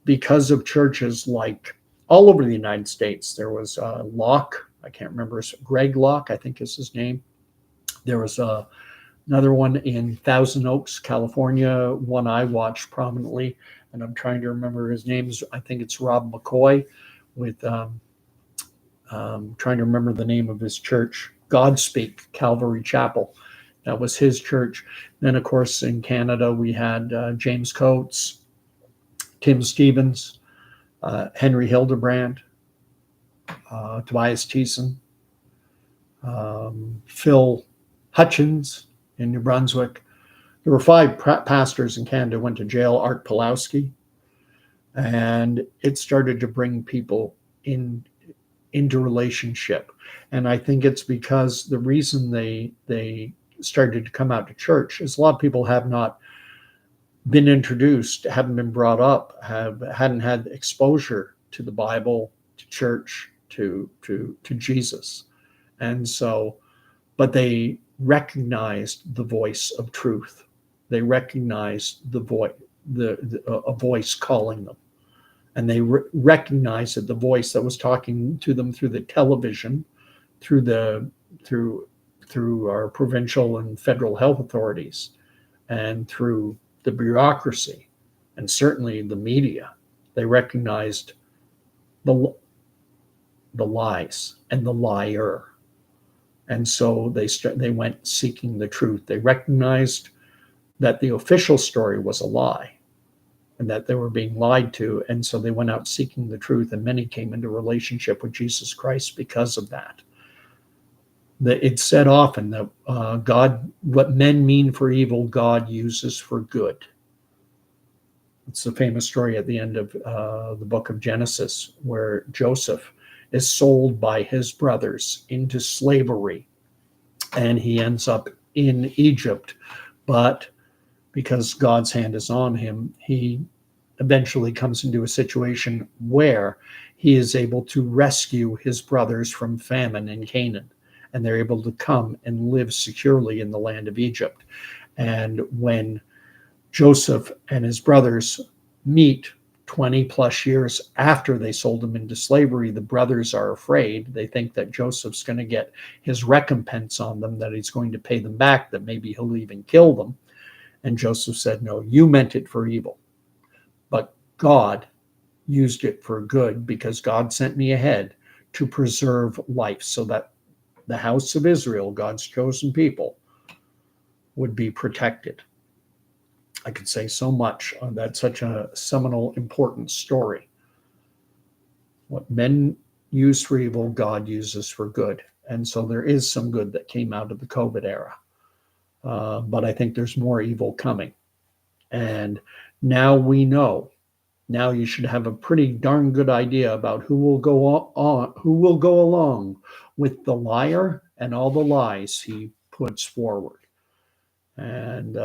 Because of churches like all over the United States, there was Locke, I can't remember, Greg Locke, I think is his name. There was another one in Thousand Oaks, California, one I watched prominently, and I'm trying to remember his name. I think it's Rob McCoy, with trying to remember the name of his church, Godspeak Calvary Chapel. That was his church. Then, of course, in Canada, we had James Coates, Tim Stevens, Henry Hildebrand, Tobias Thiessen, Phil Hutchins in New Brunswick. There were 5 pastors in Canada who went to jail, Art Pulowski, and it started to bring people into relationship. And I think it's because the reason they started to come out to church is a lot of people have not been introduced, haven't been brought up, hadn't had exposure to the Bible, to church, to Jesus. And so, but they recognized the voice of truth. They recognized the voice, a voice calling them. And they recognized that the voice that was talking to them through the television, through our provincial and federal health authorities, and through the bureaucracy, and certainly the media, they recognized the lies and the liar. And so they went seeking the truth. They recognized that the official story was a lie and that they were being lied to. And so they went out seeking the truth, and many came into relationship with Jesus Christ because of that. It's said often that God, what men mean for evil, God uses for good. It's the famous story at the end of the book of Genesis, where Joseph is sold by his brothers into slavery, and he ends up in Egypt. But because God's hand is on him, he eventually comes into a situation where he is able to rescue his brothers from famine in Canaan, and they're able to come and live securely in the land of Egypt. And when Joseph and his brothers meet 20 plus years after they sold him into slavery, the brothers are afraid. They think that Joseph's going to get his recompense on them, that he's going to pay them back, that maybe he'll even kill them. And Joseph said, no, you meant it for evil, but God used it for good, because God sent me ahead to preserve life so that the house of Israel, God's chosen people, would be protected. I could say so much on that, such a seminal, important story. What men use for evil, God uses for good. And so there is some good that came out of the COVID era. But I think there's more evil coming. And now we know. Now you should have a pretty darn good idea about who will go along with the liar and all the lies he puts forward. And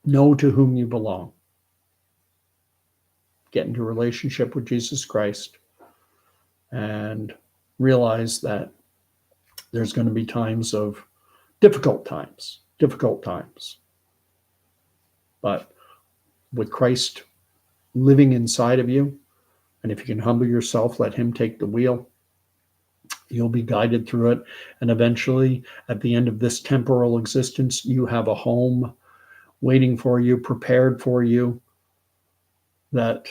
know to whom you belong. Get into a relationship with Jesus Christ and realize that there's going to be times of difficult times. But with Christ living inside of you, and if you can humble yourself, let him take the wheel, you'll be guided through it. And eventually, at the end of this temporal existence, you have a home waiting for you, prepared for you, that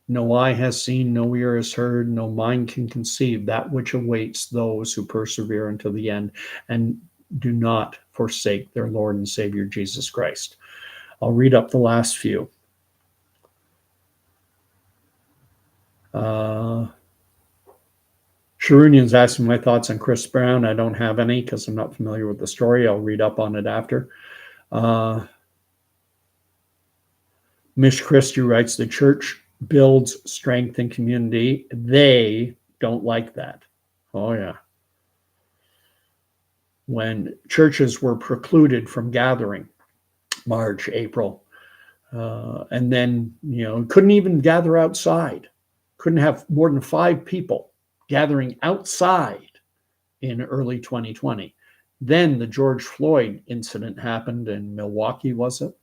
no eye has seen, no ear has heard, no mind can conceive, that which awaits those who persevere until the end and do not forsake their Lord and Savior, Jesus Christ. I'll read up the last few. Sharunian's asking my thoughts on Chris Brown. I don't have any because I'm not familiar with the story. I'll read up on it after. Mish Christie writes, the church builds strength and community. They don't like that. Oh, yeah. When churches were precluded from gathering, March, April, and then, couldn't even gather outside. Couldn't have more than 5 people gathering outside in early 2020. Then the George Floyd incident happened in Milwaukee, was it?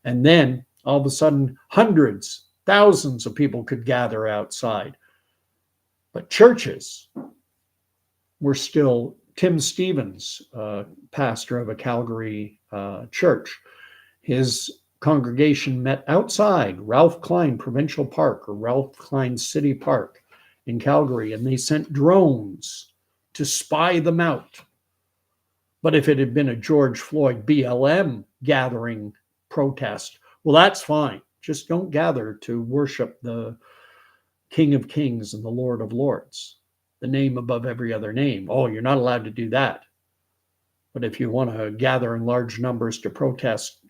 And then all of a sudden, hundreds, thousands of people could gather outside. But churches were still, Tim Stevens, pastor of a Calgary church, his congregation met outside Ralph Klein Provincial Park, or Ralph Klein City Park in Calgary, and they sent drones to spy them out. But if it had been a George Floyd BLM gathering protest, well, that's fine. Just don't gather to worship the King of Kings and the Lord of Lords, the name above every other name. Oh, you're not allowed to do that. But if you want to gather in large numbers to protest,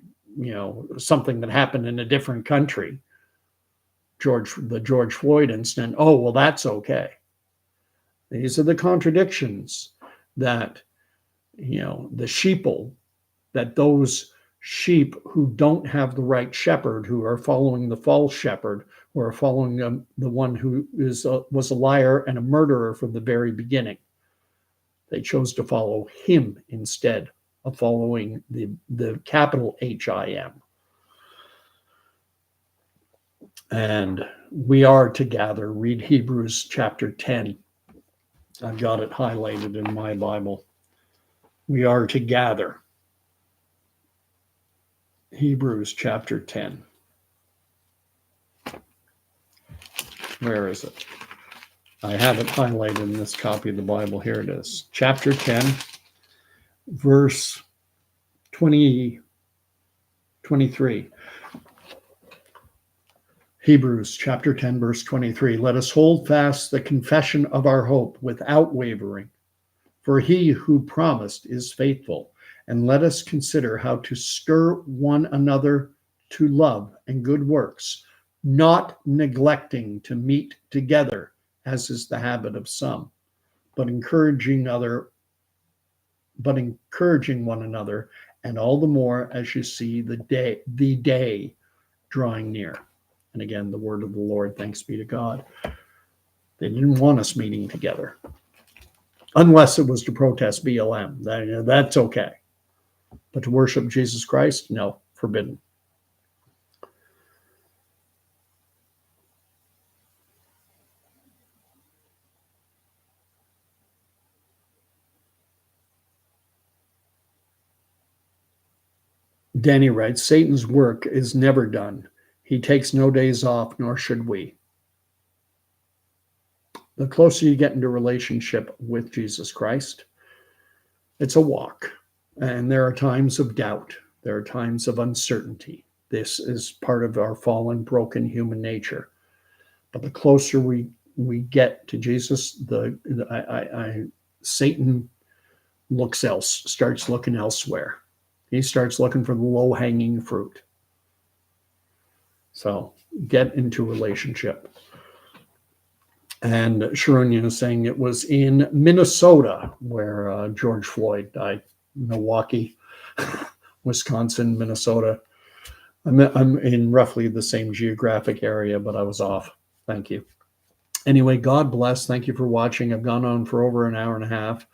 something that happened in a different country, the George Floyd incident, oh, well, that's okay. These are the contradictions that, the sheeple, that those sheep who don't have the right shepherd, who are following the false shepherd, who are following the one who was a liar and a murderer from the very beginning. They chose to follow him instead of following the capital HIM. And we are to gather. Read Hebrews chapter 10. I've got it highlighted in my Bible. We are to gather. Hebrews chapter 10. Where is it? I have it highlighted in this copy of the Bible. Here it is. Chapter 10, verse 23. Hebrews chapter 10, verse 23. Let us hold fast the confession of our hope without wavering, for he who promised is faithful. And let us consider how to stir one another to love and good works, not neglecting to meet together, as is the habit of some, but encouraging one another, and all the more as you see the day drawing near. And again, the word of the Lord, thanks be to God. They didn't want us meeting together, unless it was to protest BLM. That's okay. But to worship Jesus Christ, no, forbidden. Danny writes, Satan's work is never done. He takes no days off, nor should we. The closer you get into relationship with Jesus Christ, it's a walk. And there are times of doubt. There are times of uncertainty. This is part of our fallen, broken human nature. But the closer we get to Jesus, Satan starts looking elsewhere. He starts looking for the low-hanging fruit. So get into relationship. And Sharunya is saying it was in Minnesota where George Floyd died. Milwaukee, Wisconsin, Minnesota. I'm in roughly the same geographic area, but I was off. Thank you. Anyway, God bless. Thank you for watching. I've gone on for over an hour and a half.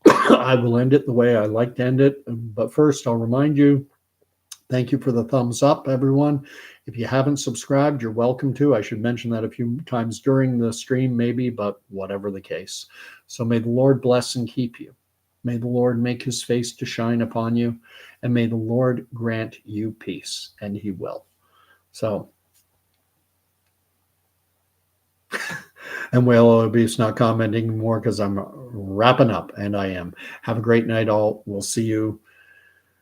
I will end it the way I like to end it. But first, I'll remind you, thank you for the thumbs up, everyone. If you haven't subscribed, you're welcome to. I should mention that a few times during the stream, maybe, but whatever the case. So may the Lord bless and keep you. May the Lord make his face to shine upon you, and may the Lord grant you peace, and he will. So, and Whale Obese not commenting more because I'm wrapping up, and I am. Have a great night, all. We'll see you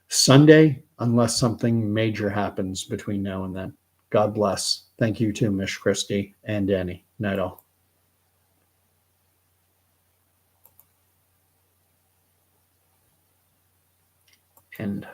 Sunday, unless something major happens between now and then. God bless. Thank you too, Miss Christie and Danny. Night all. End.